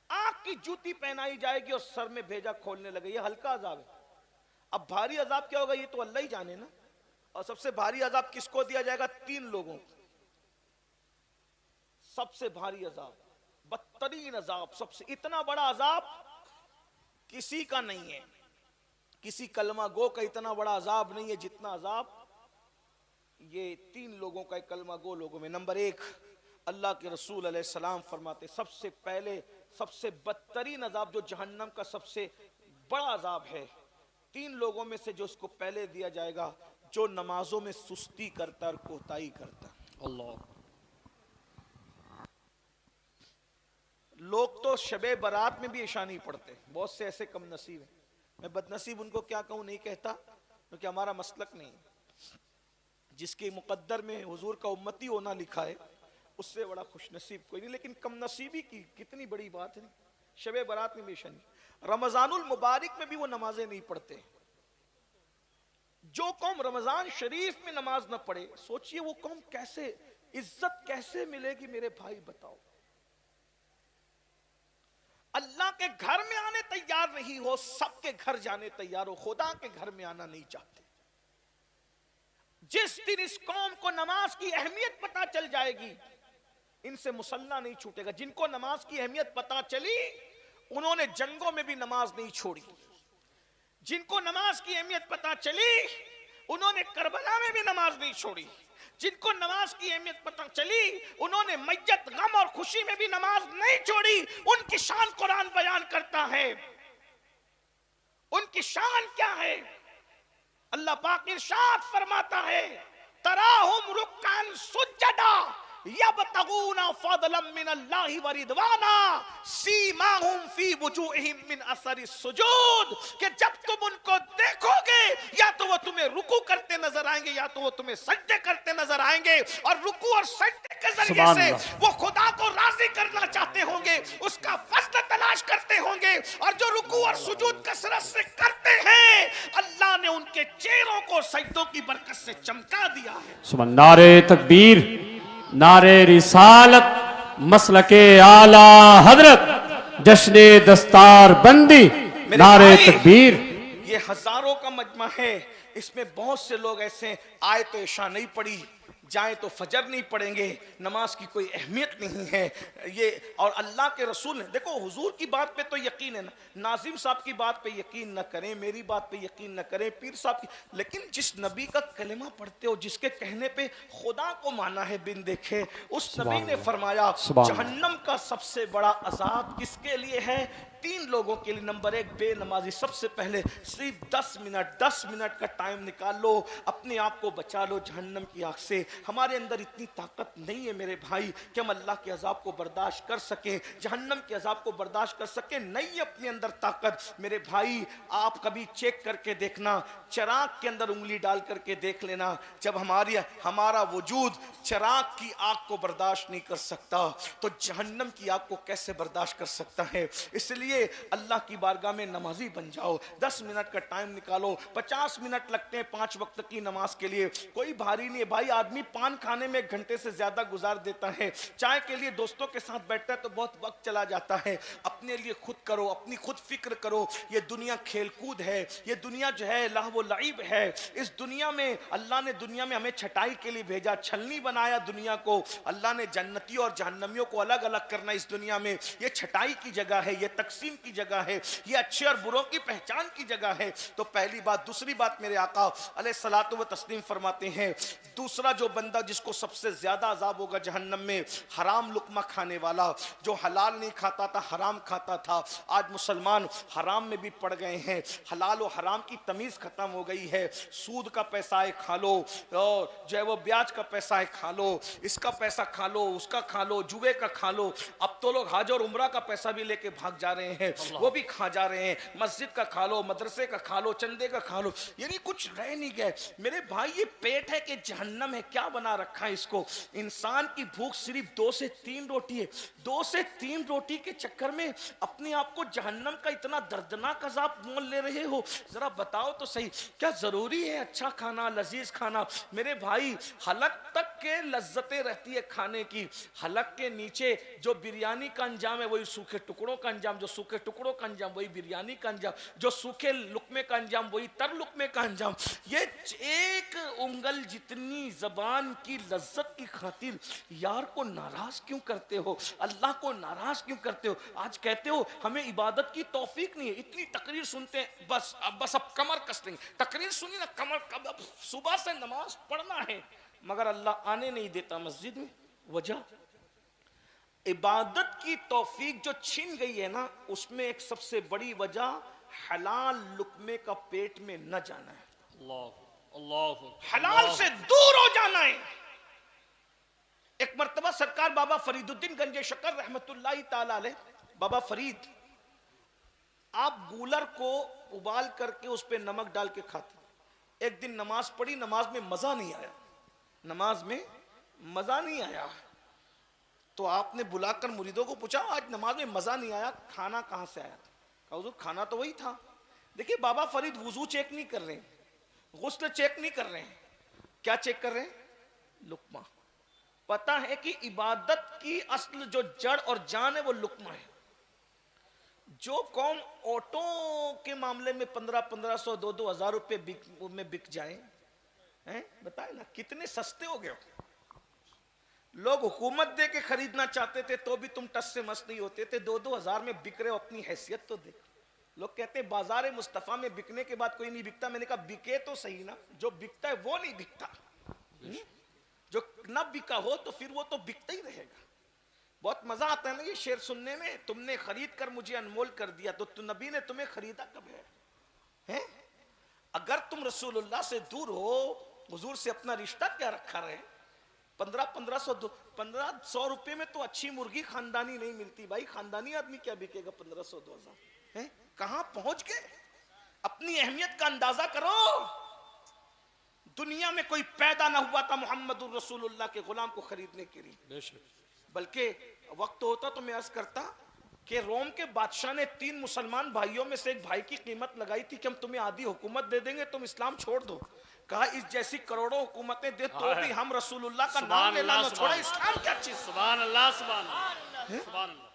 आग की जूती पहनाई जाएगी और सर में भेजा खोलने लगे, ये हल्का अजाब है। अब भारी अजाब क्या होगा ये तो अल्लाह ही जाने ना। और सबसे भारी अजाब किसको दिया जाएगा? 3 लोगों को। सबसे भारी अजाब, बदतरीन अजाब, सबसे इतना बड़ा अजाब किसी का नहीं है, किसी कलमा गो का इतना बड़ा अजाब नहीं है जितना अजाब ये 3 लोगों का, कलमा गो लोगों में। नंबर 1, अल्लाह के रसूल अलैहिस्सलाम फरमाते, सबसे पहले सबसे बदतरीन अजाब जो जहन्नम का सबसे बड़ा अजाब है, 3 लोगों में से जो उसको पहले दिया जाएगा, जो नमाजों में सुस्ती करता और कोताही करता। अल्लाह। लोग तो शबे बारात में भी इशा नहीं पढ़ते, बहुत से ऐसे कम नसीब हैं। मैं बदनसीब उनको क्या कहूं, नहीं कहता, क्योंकि हमारा मसलक नहीं है। जिसके मुकद्दर में हुजूर का उम्मती होना लिखा है, उससे बड़ा खुशनसीब कोई नहीं। लेकिन कम नसीबी की कितनी बड़ी बात है। शबे बारात में बेशा नहीं, रमजानुल मुबारक में भी वो नमाजें नहीं पढ़ते। जो कौम रमजान शरीफ में नमाज न पढ़े, सोचिए वो कौम कैसे, इज्जत कैसे मिलेगी? मेरे भाई बताओ, अल्लाह के घर में आने तैयार नहीं हो, सबके घर जाने तैयार हो, खुदा के घर में आना नहीं चाहते। जिस दिन इस कौम को नमाज की अहमियत पता चल जाएगी, इनसे मुसल्ला नहीं छूटेगा। जिनको नमाज की अहमियत पता चली, उन्होंने जंगों में भी नमाज नहीं छोड़ी। जिनको नमाज की अहमियत पता चली, उन्होंने करबला में भी नमाज नहीं छोड़ी। जिनको नमाज की अहमियत पता चली, उन्होंने मैयत, गम और खुशी में भी नमाज नहीं छोड़ी। उनकी शान कुरान बयान करता है। उनकी शान क्या है? अल्लाह पाक इरशाद फरमाता है, तराहुम रुक्कान सुज्जदा यबतगूना फदलन मिनल्लाहि व रिदवाना सीमाहुम फी वुजूहिहिम मिन असरि सुजूद। कि जब तुम उनको देखोगे, या तो वो तुम्हें रुकू करते नजर आएंगे, या तो वो तुम्हें सजदे करते नजर आएंगे। और रुकू और सजदे के जरिए से वो खुदा को राजी करना चाहते होंगे, उसका फज़ल तलाश करते होंगे। और जो रुकू और सुजूद कसरत से करते हैं, अल्लाह ने उनके चेहरों को सजदों की बरकत से चमका दिया है। सुभान। नारे तकबीर, नारे रिसालत, मसलके आला हजरत, जश्ने दस्तार बंदी, नारे तकबीर। ये हजारों का मजमा है, इसमें बहुत से लोग ऐसे आए तो इशा नहीं पड़ी, जाए तो फजर नहीं पढ़ेंगे, नमाज की कोई अहमियत नहीं है ये। और अल्लाह के रसूल ने, देखो हुजूर की बात पे तो यकीन है ना, नाजिम साहब की बात पे यकीन न करें, मेरी बात पे यकीन न करें, पीर साहब की, लेकिन जिस नबी का कलिमा पढ़ते हो, जिसके कहने पे खुदा को माना है बिन देखे, उस नबी ने फरमाया जहन्नम का सबसे बड़ा अजाब किसके लिए है? 3 लोगों के लिए। नंबर 1, बेनमाजी। सबसे पहले सिर्फ 10 मिनट का टाइम निकाल लो, अपने आप को बचा लो जहन्नम की आग से। हमारे अंदर इतनी ताकत नहीं है मेरे भाई कि हम अल्लाह के अजाब को बर्दाश्त कर सकें, जहन्नम के अजाब को बर्दाश्त कर सकें। नहीं अपने अंदर ताकत। मेरे भाई आप कभी चेक करके देखना, चिराग के अंदर उंगली डाल करके देख लेना, जब हमारा वजूद चिराग की आग को बर्दाश्त नहीं कर सकता तो जहन्नम की आग को कैसे बर्दाश्त कर सकता है। इसलिए अल्लाह की बारगाह में नमाजी बन जाओ। 10 मिनट का टाइम निकालो, 50 मिनट लगते हैं 5 वक्त की नमाज के लिए, कोई भारी नहीं है भाई। आदमी पान खाने में 1 घंटे से ज्यादा गुजार देता है, चाय के लिए दोस्तों के साथ बैठता है तो बहुत वक्त चला जाता है। अपने लिए खुद करो, अपनी खुद फिक्र करो। ये दुनिया खेलकूद है, ये दुनिया जो है लहव व लईब है। इस दुनिया में अल्लाह ने दुनिया में हमें छटाई के लिए भेजा, छलनी बनाया दुनिया को। अल्लाह ने जन्नतियों और जहन्नमियों को अलग अलग करना इस दुनिया में, ये छटाई की जगह है, ये तकसीम की जगह है, ये अच्छे और बुरों की पहचान की जगह है। तो पहली बात। दूसरी बात, मेरे आका अलैहिस्सलातु व तस्लीम फरमाते हैं, दूसरा जो बंदा जिसको सबसे ज्यादा अजाब होगा जहन्नम में, हराम लुकमा खाने वाला, जो हलाल नहीं खाता था हराम खाता था। आज मुसलमान हराम में भी पड़ गए हैं, हलाल और हराम की तमीज खत्म हो गई है। सूद का पैसा है खा लो, और जो है वो ब्याज का पैसा है खा लो, इसका पैसा खा लो, उसका खा लो, जुए का खा लो। अब तो लोग हज और उम्रा का पैसा भी लेके भाग जा रहे हैं, वो भी खा जा रहे हैं। मस्जिद का खा लो, मदरसे का खा लो, चंदे का खा लो, यानी कुछ रह नहीं गए। मेरे भाई ये पेट है कि जहन्नम है, क्या बना रखा है इसको। इंसान की भूख सिर्फ 2 से 3 रोटी है। 2 से 3 रोटी के चक्कर में अपने आप को जहन्नम का इतना दर्दनाक अजाब मोल ले रहे हो। जरा बताओ तो सही, क्या जरूरी है अच्छा खाना, लजीज खाना? मेरे भाई हलक तक के लज्जतें रहती है खाने की, हलक के नीचे जो बिरयानी का अंजाम है वही सूखे टुकड़ों का अंजाम, जो सूखे टुकड़ों का अंजाम वही बिरयानी का अंजाम, जो सूखे लुकमे का अंजाम वही तर लुकमे का अंजाम। ये एक उंगल जितनी जबान की लज्जत की खातिर यार को नाराज क्यों करते हो, अल्लाह को नाराज क्यों करते हो? आज कहते हो हमें इबादत की तौफीक नहीं है, इतनी तकरीर सुनते हैं, बस अब कमर कस लेंगे। तकरीर सुनी ना, कमर कब, सुबह से नमाज पढ़ना है मगर अल्लाह आने नहीं देता मस्जिद में। वजह इबादत की तौफीक जो छीन गई है ना, उसमें एक सबसे बड़ी वजह हलाल लुकमे का पेट में न जाना है। हलाल से दूर हो जाना है। एक मर्तबा सरकार बाबा फरीदुद्दीन गंजे शकर रहमतुल्लाहि ताला अलैह, बाबा फरीद, आप गूलर को उबाल करके उस पर नमक डाल के खाते। एक दिन नमाज पढ़ी, नमाज में मजा नहीं आया, नमाज में मजा नहीं आया, तो आपने बुलाकर मुरीदों को पूछा आज नमाज में मजा नहीं आया, खाना कहां से आया? कहा हुजूर खाना तो वही था। देखिए बाबा फरीद वुजू चेक नहीं कर रहे हैं, गुस्ल चेक नहीं कर रहे हैं, क्या चेक कर रहे हैं? लुकमा। पता है कि इबादत की असल जो जड़ और जान है वो लुकमा है। जो कौम ऑटो के मामले में 1500 2-2 रुपए में बिक जाए, हैं बताए ना कितने सस्ते हो गए। लोग हुकूमत दे के खरीदना चाहते थे तो भी तुम टस से मस नहीं होते थे, 2-2 हजार में बिक रहे हो, अपनी हैसियत तो देख। लोग कहते हैं बाजार मुस्तफा में बिकने के बाद कोई नहीं बिकता। मैंने कहा बिके तो सही ना, जो बिकता है वो नहीं बिकता। जो न बिका हो तो फिर वो तो बिकता ही रहेगा। बहुत मजा आता है ना ये शेर सुनने में, तुमने खरीद कर मुझे अनमोल कर दिया, तो नबी ने तुम्हें खरीदा कब है? अगर तुम रसूलुल्लाह से दूर हो, हुजूर से अपना रिश्ता क्या रखा रहे? 1500 रुपए में तो अच्छी मुर्गी खानदानी नहीं मिलती भाई। खानदानी आदमी क्या बिकेगा 1500-2000? कहां पहुंच गए? अपनी अहमियत का अंदाजा करो। दुनिया में कोई पैदा ना हुआ था मोहम्मदुर रसूलुल्लाह के गुलाम को खरीदने के लिए। बल्कि वक्त होता तो मैं अर्ज करता कि रोम के बादशाह ने 3 मुसलमान भाइयों में से एक भाई की कीमत लगाई थी कि हम तुम्हें आधी हुकूमत दे देंगे, तुम इस्लाम छोड़ दो। कहा इस जैसी करोड़ों हुकूमतें दे तो भी हम रसूलुल्लाह का नाम लेना न छोड़ा। इस्लाम क्या चीज? सुभान अल्लाह, सुभान अल्लाह।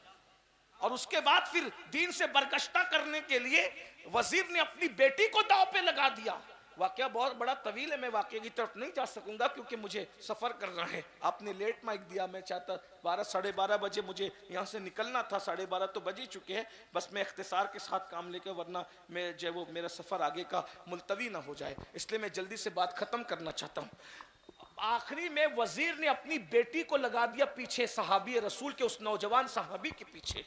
और उसके बाद फिर दीन से बरगश्ता करने के लिए वजीर ने अपनी बेटी को दांव पे लगा दिया। वाकया बहुत बड़ा तवील है, मैं वाकये की तरफ नहीं जा सकूंगा क्योंकि मुझे सफर करना है। आपने लेट माइक दिया, मैं चाहता 12 साढ़े 12 बजे मुझे यहाँ से निकलना था, 12:30 तो बज ही चुके हैं। बस मैं इख्तिसार के साथ काम लेकर, वरना मैं जो वो मेरा सफर आगे का मुलतवी ना हो जाए, इसलिए मैं जल्दी से बात खत्म करना चाहता हूँ। आखिरी में वजीर ने अपनी बेटी को लगा दिया पीछे सहाबी रसूल के, उस नौजवान सहाबी के पीछे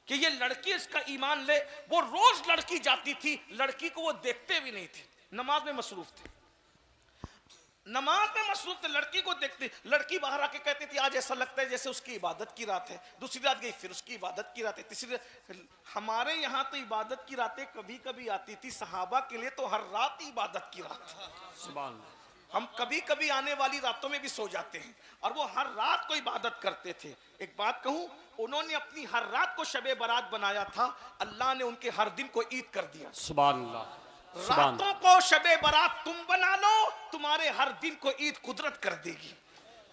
कि ये लड़की इसका ईमान ले। वो रोज लड़की जाती थी, लड़की को वो देखते भी नहीं थे, नमाज में मसरूफ थे। नमाज में मसरूफ थे, लड़की को देखते, लड़की बाहर आके कहती थी आज ऐसा लगता है जैसे उसकी इबादत की रात है। दूसरी रात गई फिर उसकी इबादत की रात है, तीसरी हमारे यहाँ तो इबादत की रातें कभी कभी आती थी, सहाबा के लिए तो हर रात इबादत की रात है। सुभान अल्लाह। हम कभी कभी आने वाली रातों में भी सो जाते हैं और वो हर रात को इबादत करते थे। एक बात कहूं, उन्होंने अपनी हर रात को शबे बारात बनाया था, अल्लाह ने उनके हर दिन को ईद कर दिया। सुभान अल्लाह। रातों को शबे बारात तुम बना लो, तुम्हारे हर दिन को ईद कुदरत कर देगी।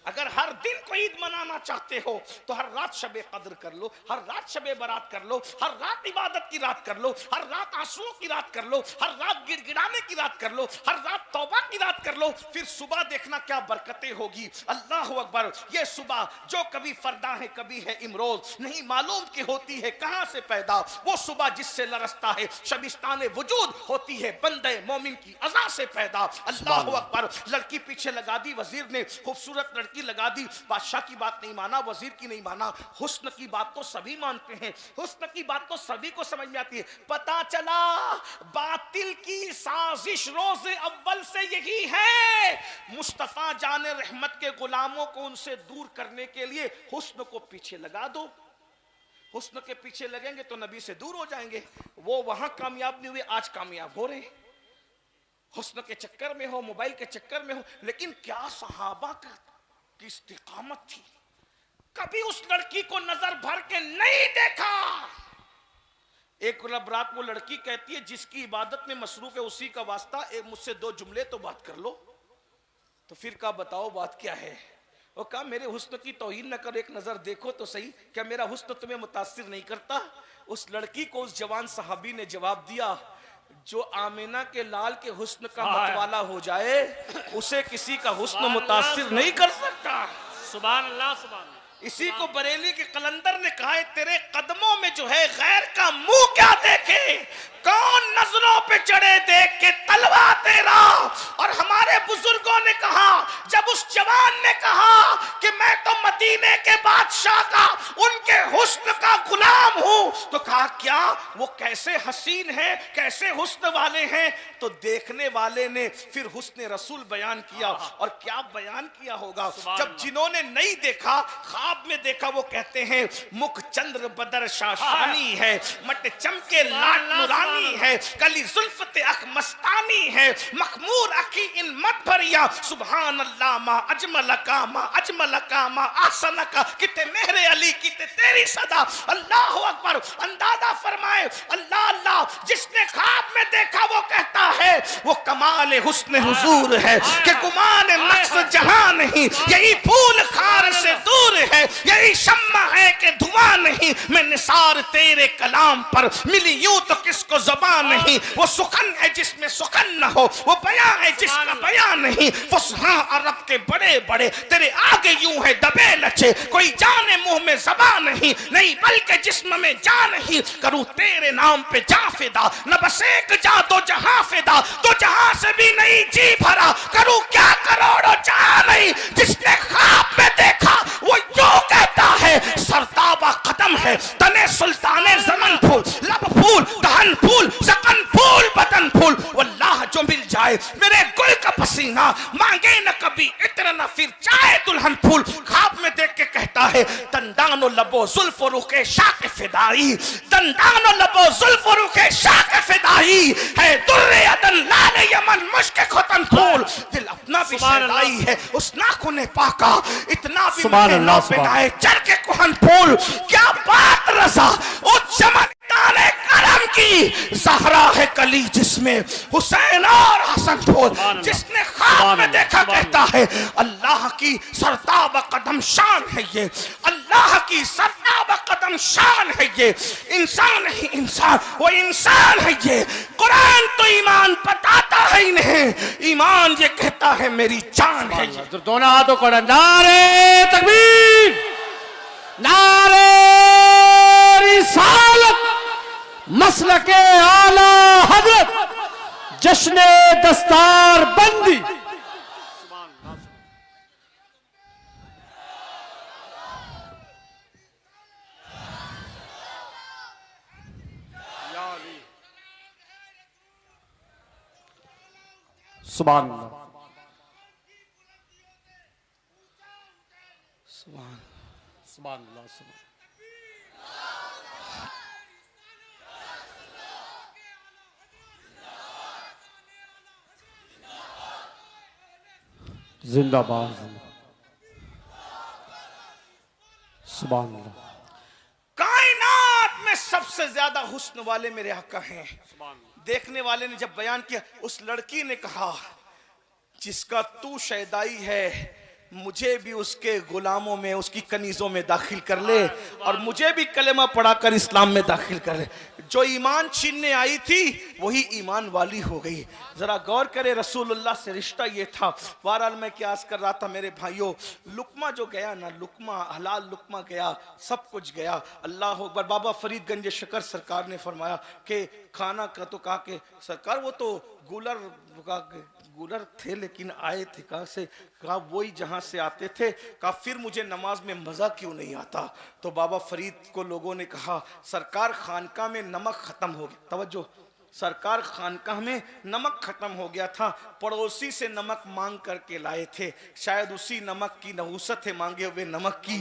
अगर हर दिन को ईद मनाना चाहते हो तो हर रात शबे कद्र कर लो, हर रात शबे बारात कर लो, हर रात इबादत की रात कर लो, हर रात आंसुओं की रात कर लो, हर रात गिड़गिड़ाने की रात कर लो, हर रात तौबा की रात कर लो। फिर सुबह देखना क्या बरकतें होगी। अल्लाह अकबर। ये सुबह जो कभी फरदा है कभी है इमरोज, नहीं मालूम की होती है कहां से पैदा, वो सुबह जिससे लरसता है शबिस्तान वजूद होती है बंदे मोमिन की अज़ा से पैदा। अल्लाह अकबर। लड़की पीछे लगा दी, वजीर ने खूबसूरत लड़की लगा दी, बादशाह की बात नहीं माना, वजीर की नहीं माना। हुस्न की बात तो सभी मानते हैं, हुस्न की बात तो सभी को समझ में आती है। पता चला बातिल की साजिश रोज अव्वल से यही है, मुस्तफा जाने रहमत के गुलामों को उनसे दूर करने के लिए हुस्न को पीछे लगा दो। हुस्न के पीछे लगेंगे तो नबी से दूर हो जाएंगे। वो वहां कामयाब नहीं हुए, आज कामयाब हो रहे। हुस्न के चक्कर में हो, मोबाइल के चक्कर में हो, लेकिन क्या सहाबा की इस्तिकामत थी। कभी उस लड़की को नजर भर के नहीं देखा। एक रात वो लड़की कहती है जिसकी इबादत में मसरूफ है उसी का वास्ता, एक मुझसे दो जुमले तो बात कर लो। तो फिर कहा बताओ बात क्या है। वो कहा मेरे हुस्न की तौहीन न करो, एक नजर देखो तो सही, क्या मेरा हुस्न तुम्हें मुतासिर नहीं करता। उस लड़की को उस जवान सहाबी ने जवाब दिया, जो आमिना के लाल के हुस्न का मतवाला हो जाए उसे किसी का हुस्न मुतासिर नहीं कर सकता। सुभान अल्लाह। सुभान। इसी को बरेली के कलंदर ने कहा है, तेरे कदमों में जो है गैर का मुंह क्या देखे, कौन नजरों पे चढ़े देख के तलवा तेरा। और हमारे बुजुर्गों ने कहा, जब उस जवान ने कहा कि मैं तो मदीने के बादशाह का उनके हुस्न का गुलाम हूं, तो कहा क्या वो कैसे हसीन है, कैसे हुस्न वाले हैं। तो देखने वाले ने फिर हुस्न रसूल बयान किया, और क्या बयान किया होगा। जब जिन्होंने नहीं देखा ख्वाब में देखा, वो कहते हैं मुख चंद्र बदर शाशानी है, मट चमके लाट नुरानी है, कली जुल्फते अख मस्तानी है, मखमूर अखी इन मत भरिया, सुभान अल्लाह मा अजमल का मा अजमल का मा आसन का, किते मेहरे अली किते तेरी सदा। अल्लाह अकबर। अंदाजा फरमाए अल्लाह अल्लाह, जिसने ख्वाब में देखा वो कहता है वो कमाल हुस्न हुजूर है कि गुमान नक्श जहां नहीं, यही फूल खार से दूर है, यही शम्मा है कि धुआं नहीं। मैं निसार तेरे कलाम पर मिली यूं तो किसको ज़बान नहीं, वो सुखन है जिसमें सुखन न हो, वो बयां है जिसका बयां नहीं। फुसहा अरब के बड़े बड़े तेरे आगे यूं है दबे लचे, कोई जाने मुंह में ज़बान नहीं, नहीं बल्कि जिस्म में जान नहीं। करूं तेरे नाम पे जा फिदा, न बस एक जा दो जहां फिदा, तो जहां से भी नहीं जी भरा। करूं क्या करोड़ों जहां नहीं, जिसने ख्वाब में देखा वो यूं कहता है सरताबा कदम है, तने सुल्ताने ज़मन फूल, लब फूल, दहन फूल, सकन फूल, बदन फूल। वल्लाह जो मिल जाए मेरे गुल का पसीना, मांगे न कभी इत्र न फिर चाहे दुल्हन फूल। ख्वाब में देख के कहता है दंदानो लबो जुल्फ रुखे शाक फिदाई, दंदानो लबो जुल्फ रुखे शाक फिदाई है, दुर्रे अदन लाल यमन मुश्क खुतन फूल। दिल अपना भी शहदाई है उस नाखुने पाका, इतना भी महंगा बिनाए चर के कुहन फूल। क्या बात रसा उस चमकदार करम की, ज़हरा है कली जिसमें हुसैन और हसन फूल। जिसने ख्वाब में देखा कहता है अल्लाह की सरताब कदम शान है ये, अल्लाह की सरताब कदम शान है ये। इंसान ही इंसान, वो इंसान है ये। कुरान तो ईमान बताता है इन्हें, ईमान ये कहता है मेरी जान है ये। तो दोनों हाथों को नारे तकबीर, नारे रिसालत, मसलके आला हजरत, जश्न दस्तार बंदी। सुभान अल्लाह। सुभान अल्लाह, सुभान। जिंदाबाद, सुभान अल्लाह। कायनात में सबसे ज्यादा हुस्न वाले मेरे आका हैं। देखने वाले ने जब बयान किया, उस लड़की ने कहा जिसका तू शैदाई है मुझे भी उसके गुलामों में, उसकी कनीजों में दाखिल कर ले और मुझे भी कलेमा पढ़ाकर इस्लाम में दाखिल कर ले। जो ईमान छीनने आई थी वही ईमान वाली हो गई। जरा गौर करे, रसूलुल्लाह से रिश्ता ये था। बहरहाल मैं क्या अर्ज कर रहा था मेरे भाइयों, लुकमा जो गया ना, लुकमा हलाल लुकमा गया, सब कुछ गया। अल्लाह अकबर। बाबा फरीदगंज शकर सरकार ने फरमाया कि खाना का तो कहा कि सरकार वो तो गुलर थे लेकिन आए थे कहाँ से? कहा वही जहां से आते थे। कहा फिर मुझे नमाज में मजा क्यों नहीं आता? तो बाबा फरीद को लोगों ने कहा सरकार खानका में नमक खत्म हो गया। तवज्जो, सरकार खानकाह में नमक खत्म हो गया था, पड़ोसी से नमक मांग करके लाए थे। शायद उसी नमक की नहुसत है मांगे हुए नमक की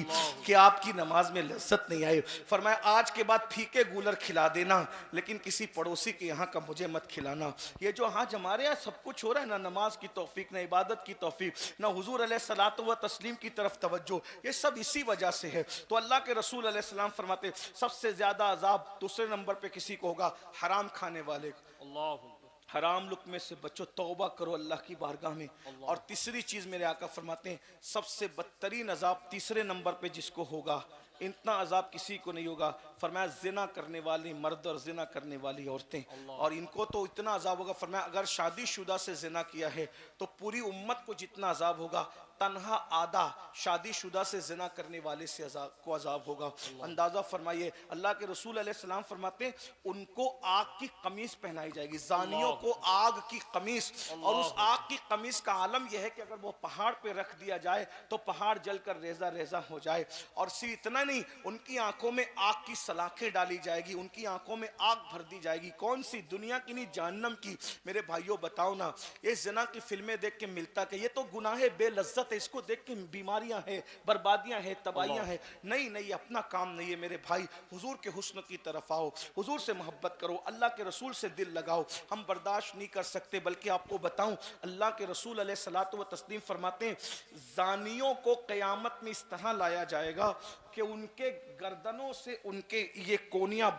कि आपकी नमाज में लज्जत नहीं आई। फरमाया आज के बाद फीके गूलर खिला देना लेकिन किसी पड़ोसी के यहाँ का मुझे मत खिलाना। ये जो आज हमारे यहाँ सब कुछ हो रहा है ना, नमाज की तौफीक, ना इबादत की तौफीक, ना हुजूर अलैहिस्सलातु व तस्लीम की तरफ तवज्जो, ये सब इसी वजह से है। तो अल्लाह के रसूल अलैहिस्सलाम फरमाते सबसे ज्यादा अजाब दूसरे नंबर पे किसी को होगा, हराम खाने वाले। हराम लुक्मे से बचो, तौबा करो अल्लाह की बारगाह में। और तीसरी चीज मेरे आका फरमाते हैं सबसे बदतरीन अजाब तीसरे नंबर पे जिसको होगा, इतना अजाब किसी को नहीं होगा। फरमाया जिना करने वाली मर्द और जिना करने वाली औरतें, और इनको तो इतना अजाब होगा। फरमाया अगर शादीशुदा से जिना किया है तो पूरी उम्मत को जितना अजाब होगा, तन्हा आधा शादीशुदा से जिना करने वाले से को अजाब होगा। अंदाजा फरमाइए, अल्लाह के रसूल अलैहिस्सलाम फरमाते हैं उनको आग की कमीज पहनाई जाएगी, जानियों को आग की कमीज। और उस आग की कमीज का आलम यह है कि अगर वो पहाड़ पे रख दिया जाए तो पहाड़ जलकर रेजा रेजा हो जाए। और सिर्फ इतना नहीं, उनकी आंखों में आग की सलाखें डाली जाएगी, उनकी आंखों में आग भर दी जाएगी। कौन सी? दुनिया की नहीं, जहन्नम की। मेरे भाइयों बताओ ना, ये ज़िना की फिल्में देख के मिलता कि ये तो गुनाह बेलज्जत है, इसको देख के बीमारियां हैं, बर्बादियां हैं, तबाहियां हैं। नहीं नहीं, अपना काम नहीं है मेरे भाई। हुजूर के हुस्न की तरफ आओ, हुजूर से मोहब्बत करो, अल्लाह के रसूल से दिल लगाओ। हम बर्दाश्त नहीं कर सकते, बल्कि आपको बताऊं अल्लाह के रसूल अलैहिस्सलातु व तस्लीम फरमाते हैं जानियों को क़यामत में इस तरह लाया जाएगा कि उनके गर्दनों से उनके ये कोनियां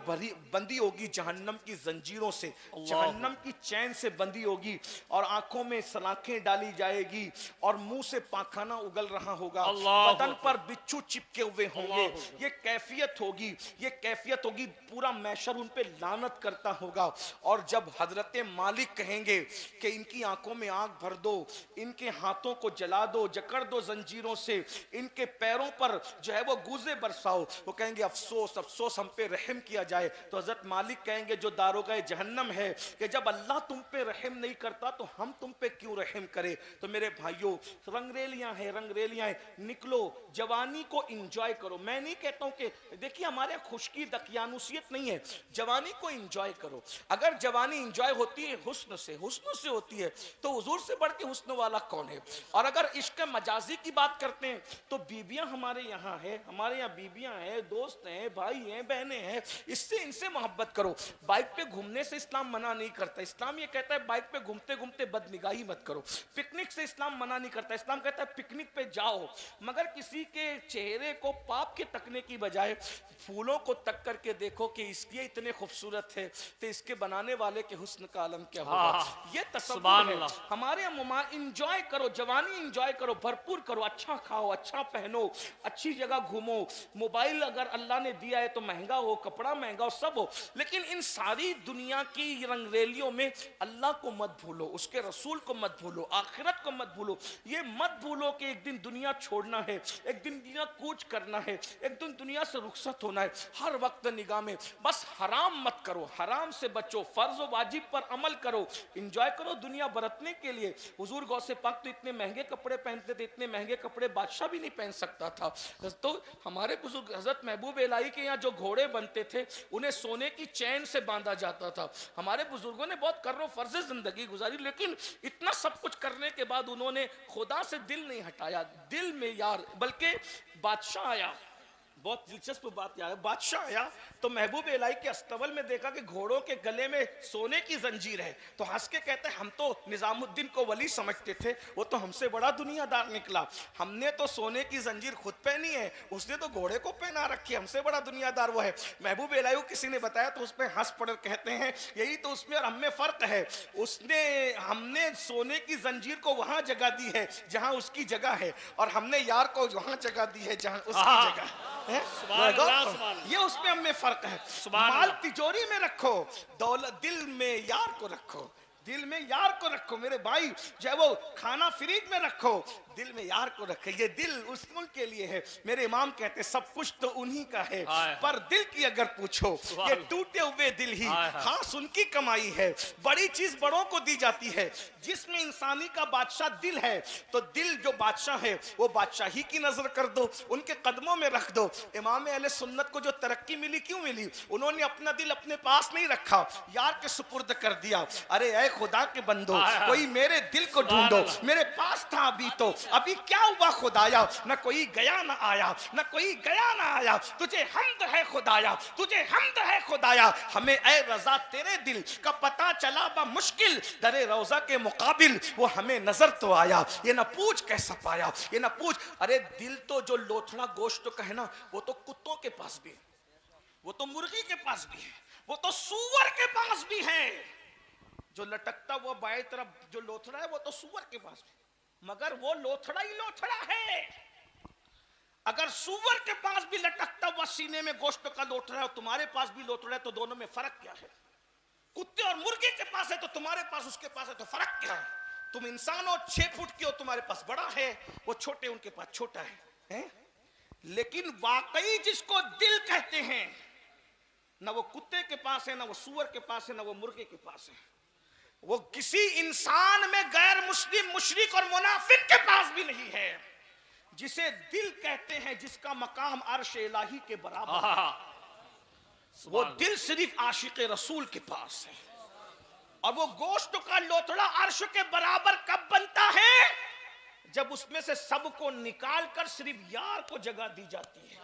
बंदी होगी जहन्नम की जंजीरों से, जहन्नम की चैन से बंदी होगी, और आंखों में सलाखें डाली जाएगी और मुंह से पाखाना उगल रहा होगा, बदन पर बिच्छू चिपके हुए होंगे। ये कैफियत होगी, ये कैफियत होगी, पूरा मैशर उन पे लानत करता होगा। और जब हजरत मालिक कहेंगे कि इनकी आंखों में आग भर दो, इनके हाथों को जला दो, जकड़ दो जंजीरों से, इनके पैरों पर जो है वो गुजे बरसाओ, वो कहेंगे अफसोस अफसोस हम पे रहम किया जाए। तो हजरत मालिक कहेंगे जो दारोगा जहन्नम है कि जब अल्लाह तुम पे रहम नहीं करता तो हम तुम पे क्यों रहम करे। तो मेरे भाइयों, रंगरेलियां हैं, रंगरेलियां हैं, निकलो, जवानी को इंजॉय करो। मैं नहीं कहता हूं कि देखिए हमारे खुशकी दकियानुसियत नहीं है, जवानी को इंजॉय करो। अगर जवानी इंजॉय होती है हुस्न से होती है तो हुजूर से बढ़ के हुस्न वाला कौन है। और अगर इश्क मजाजी की बात करते हैं तो बीबियां हमारे यहाँ है, हमारे यहाँ बीबियां हैं, दोस्त हैं, भाई हैं, बहनें हैं, इससे इनसे मोहब्बत करो। बाइक पे घूमने से इस्लाम मना नहीं करता, इस्लाम ये कहता है बाइक पे घूमते घूमते बदनिगाही मत करो। पिकनिक से इस्लाम मना नहीं करता, इस्लाम कहता है पिकनिक पे जाओ, मगर किसी के चेहरे को पाप के तकने की बजाय फूलों को तक करके देखो कि इसलिए इतने खूबसूरत है तो इसके बनाने वाले के हुस्न का आलम क्या होगा। ये तसव्वुर है हमारे यहाँ। इंजॉय करो, जवानी इंजॉय करो, भरपूर करो, अच्छा खाओ, अच्छा पहनो, अच्छी जगह घूमो। मोबाइल अगर अल्लाह ने दिया है तो महंगा हो, कपड़ा महंगा हो, सब हो, लेकिन इन सारी दुनिया की रंगरेलियों में अल्लाह को मत भूलो, उसके रसूल को मत भूलो, आखिरत को मत भूलो। ये मत भूलो कि एक दिन दुनिया छोड़ना है, एक दिन दुनिया कूच करना है, एक दिन दुनिया से रुखसत होना है। हर वक्त निगाह में बस हराम मत करो, हराम से बचो, फर्ज व वाजिब पर अमल करो, इंजॉय करो दुनिया बरतने के लिए। हुजूर गौसे पाक तो इतने महंगे कपड़े पहनते थे, इतने महंगे कपड़े बादशाह भी नहीं पहन सकता था। तो हमारे बुजुर्ग हजरत महबूब इलाही के यहाँ जो घोड़े बनते थे उन्हें सोने की चैन से बांधा जाता था। हमारे बुजुर्गों ने बहुत कर्रो फर्जे जिंदगी गुजारी, लेकिन इतना सब कुछ करने के बाद उन्होंने खुदा से दिल नहीं हटाया, दिल में यार, बल्कि बादशाह आया, बहुत दिलचस्प बात यार, बादशाह आया तो महबूब इलाही के अस्तबल में देखा कि घोड़ों के गले में सोने की जंजीर है, तो हंस के कहते हैं हम तो निजामुद्दीन को वली समझते थे, वो तो हमसे बड़ा दुनियादार निकला, हमने तो सोने की जंजीर खुद पहनी है, उसने तो घोड़े को पहना रखी, हमसे बड़ा दुनियादार वो है। महबूब इलाही को किसी ने बताया तो उसमें हंस पड़ कहते हैं यही तो उसमें और हमें फर्क है, उसने हमने सोने की जंजीर को वहां जगह दी है जहां उसकी जगह है, और हमने यार को वहां जगह दी है जहां उसकी जगह है। ये उसमें हमें फर्क है। माल तिजोरी में रखो, दौलत दिल में यार को रखो, दिल में यार को रखो मेरे भाई, चाहे वो खाना फ्रिज में रखो, दिल में यार को रखे। ये दिल उस मुल्क के लिए है। मेरे इमाम कहते सब कुछ तो उन्हीं का है, पर दिल की अगर पूछो ये टूटे हुए दिल ही खास उनकी कमाई है। बड़ी चीज बड़ों को दी जाती है, जिसमें इंसानी का बादशाह दिल है, तो दिल जो बादशाह है वो बादशाही की नजर कर दो, उनके कदमों में रख दो। इमाम अहले सुन्नत को जो तरक्की मिली क्यों मिली? उन्होंने अपना दिल अपने पास नहीं रखा, यार के सुपुर्द कर दिया। अरे ऐ खुदा के बंदो, कोई मेरे दिल को ढूंढो, मेरे पास था अभी तो, अभी क्या हुआ खुदाया, न कोई गया न आया, न कोई गया न आया, तुझे हम्द है खुदाया, तुझे हम्द है खुदाया। हमें ऐ रजा तेरे दिल का पता चला बा मुश्किल, दरे रोजा के मुकाबिल वो हमें नजर तो आया। ये ना पूछ कैसा पाया, ये ना पूछ। अरे दिल तो जो लोथड़ा गोश्त का है ना, वो तो कुत्तों के पास भी है, वो तो मुर्गी के पास भी है, वो तो सूअर के पास भी है। जो लटकता हुआ बाएं तरफ जो लोथड़ा है वो तो सूअर के पास भी, मगर वो लोथड़ा ही लोथड़ा है। अगर सूअर के पास भी लटकता हुआ सीने में गोश्त का लोथड़ा है और तुम्हारे पास भी लोथड़ा है, तो दोनों में फर्क क्या है? कुत्ते और मुर्गे के पास है तो तुम्हारे पास उसके पास है तो फर्क क्या है? तुम इंसान हो 6 फुट की हो, तुम्हारे पास बड़ा है, वो छोटे उनके पास छोटा है? लेकिन वाकई जिसको दिल कहते हैं, ना वो कुत्ते के पास है, ना वो सूअर के पास है, ना वो मुर्गे के पास है। वो किसी इंसान में गैर मुस्लिम, मुशरिक और मुनाफिक के पास भी नहीं है। जिसे दिल कहते हैं, जिसका मकाम अर्श इलाही के बराबर है, वो दिल सिर्फ आशिक रसूल के पास है। और वो गोश्त का लोथड़ा अर्श के बराबर कब बनता है? जब उसमें से सबको निकाल कर सिर्फ यार को जगह दी जाती है।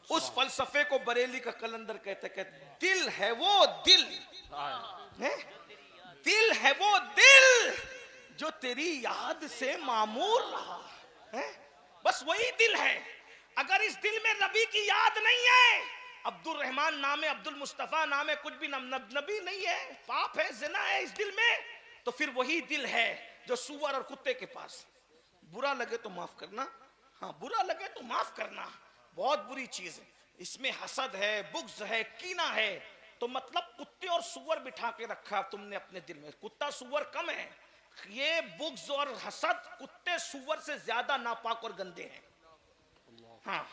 उस फलसफे को बरेली का कलंदर कहते दिल है वो दिल है, दिल है वो दिल जो तेरी याद से मामूर रहा है, बस वही दिल है। अगर इस दिल में नबी की याद नहीं है, अब्दुल रहमान नाम है, अब्दुल मुस्तफा नाम है, कुछ भी नबी नहीं है, पाप है, जिना है इस दिल में, तो फिर वही दिल है जो सूअर और कुत्ते के पास। बुरा लगे तो माफ करना, हाँ बुरा लगे तो माफ करना, बहुत बुरी चीज है। इसमें हसद है, बुग़्ज़ है, कीना है, तो मतलब कुत्ते और सूअर बिठा के रखा तुमने अपने दिल में। कुत्ता सूअर कम है, ये बुग़्ज़ और हसद कुत्ते सूअर से ज्यादा नापाक और गंदे हैं। हाँ,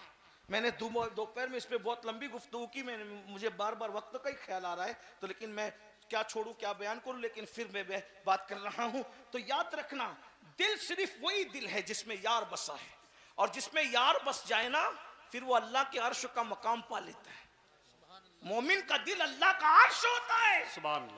मैंने दोपहर में इस पे बहुत लंबी गुफ्तगू की, मुझे बार बार वक्त का ही ख्याल आ रहा है, तो लेकिन मैं क्या छोड़ू क्या बयान करूं, लेकिन फिर मैं बात कर रहा हूं। तो याद रखना, दिल सिर्फ वही दिल है जिसमें यार बसा है, और जिसमें यार बस जाए ना, फिर वो अल्लाह के अर्श का मकाम पा लेता है। मोमिन का दिल अल्लाह का अर्श होता है।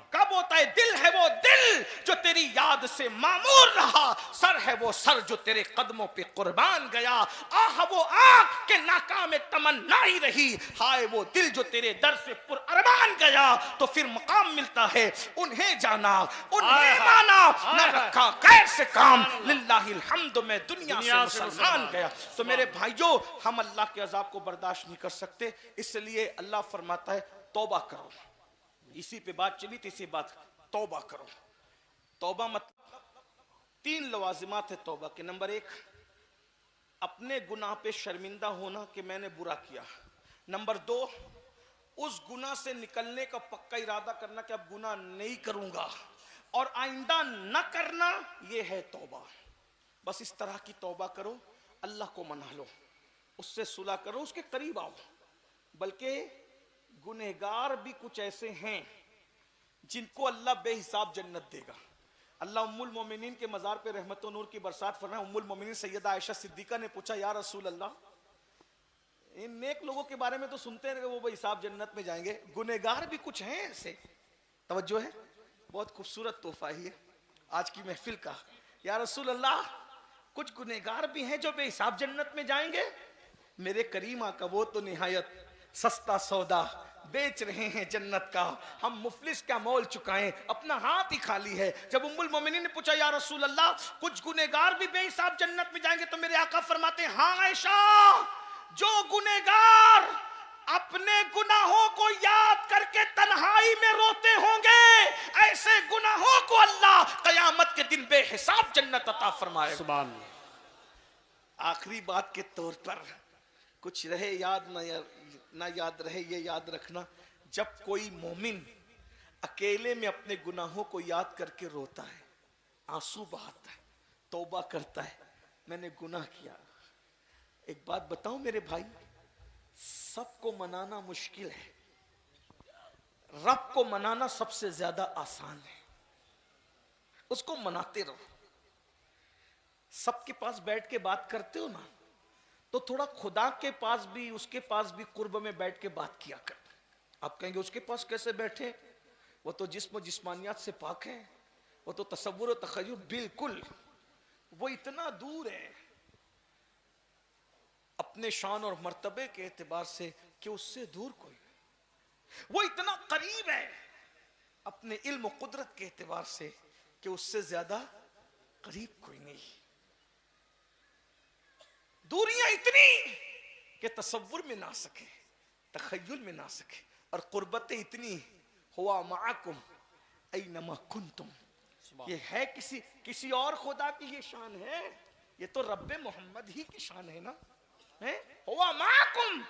कब होता है? दिल है वो दिल जो तेरी याद से मामूर रहा, सर है वो सर जो तेरे कदमों पे कुर्बान गया, आह वो आँख के नाकाम में तमन्ना ही रही, हाय वो दिल जो तेरे दर से पुरअरमान गया। तो फिर मकाम मिलता है, उन्हें जाना, उन्हें माना, न रखा गैर से काम, लिल्लाहिल हम्द में दुनिया से मुसलमान गया। तो मेरे भाइयों, हम अल्लाह के अजाब को बर्दाश्त नहीं कर सकते, इसलिए अल्लाह फरमाता है तौबा करो। इसी पे बात चली थी, इसी बात, तौबा करो। तौबा मतलब 3 लवाजिमात है तौबा के। नंबर 1, अपने गुनाह पे शर्मिंदा होना कि मैंने बुरा किया। नंबर 2, उस गुनाह से निकलने का पक्का इरादा करना कि अब गुनाह नहीं करूंगा और आइंदा न करना, यह है तौबा। बस इस तरह की तौबा करो, अल्लाह को मना लो, उससे सुलह करो, उसके करीब आओ। बल्कि गुनहगार भी कुछ ऐसे हैं जिनको अल्लाह बेहिसाब जन्नत देगा। अल्लाह उम्मुल मोमिनीन के मज़ार पे रहमत और नूर की बरसात फरमाए। उम्मुल मोमिनीन सैयदा आयशा सिद्दीका ने पूछा, या रसूल अल्लाह, इन नेक लोगों के बारे में तो सुनते हैं कि वो बेहिसाब जन्नत में जाएंगे, गुनहगार भी कुछ हैं ऐसे? तवज्जो है, बहुत खूबसूरत तोहफा है आज की महफिल का। या रसूल अल्लाह, कुछ गुनहगार भी हैं जो बेहिसाब जन्नत में जाएंगे? मेरे करीम आका वो तो निहायत सस्ता सौदा बेच रहे हैं जन्नत का, हम मुफलिस क्या मोल चुकाएं, अपना हाथ ही खाली है। जब उम्मुल मोमिनीन ने पूछा या रसूल अल्लाह कुछ गुनेगार भी बेहिसाब जन्नत में जाएंगे, तो मेरे आका फरमाते हैं हाँ आयशा, जो गुनेगार अपने गुनाहों को याद करके तन्हाई में रोते होंगे, ऐसे गुनाहों को अल्लाह कयामत के दिन बेहिसाब जन्नत अता फरमाएगा। सुभान अल्लाह। आखिरी बात के तौर पर कुछ रहे याद ना याद रहे, ये याद रखना, जब कोई मोमिन अकेले में अपने गुनाहों को याद करके रोता है, आंसू बहाता है, तौबा करता है, मैंने गुनाह किया। एक बात बताऊं मेरे भाई, सबको मनाना मुश्किल है, रब को मनाना सबसे ज्यादा आसान है। उसको मनाते रहो। सबके पास बैठ के बात करते हो ना, तो थोड़ा खुदा के पास भी, उसके पास भी कुर्ब में बैठ के बात किया कर। आप कहेंगे उसके पास कैसे बैठे, वो तो जिस्म जिस्मानियात से पाक है, वो तो तसव्वुर और तखय्युल बिल्कुल, वो इतना दूर है अपने शान और मर्तबे के एतबार से कि उससे दूर कोई नहीं। वो इतना करीब है अपने इल्म और कुदरत के एतबार से कि उससे ज्यादा करीब कोई नहीं। दूरियां इतनी कि तसव्वुर में ना सके, तखय्युल में ना सके, और कुर्बतें इतनी, हुआ माअकुम ऐनमा कुंतुम, ये है किसी और खुदा की ये शान है, ये तो रब्बे मोहम्मद ही की शान है ना, है हुआ माअकुम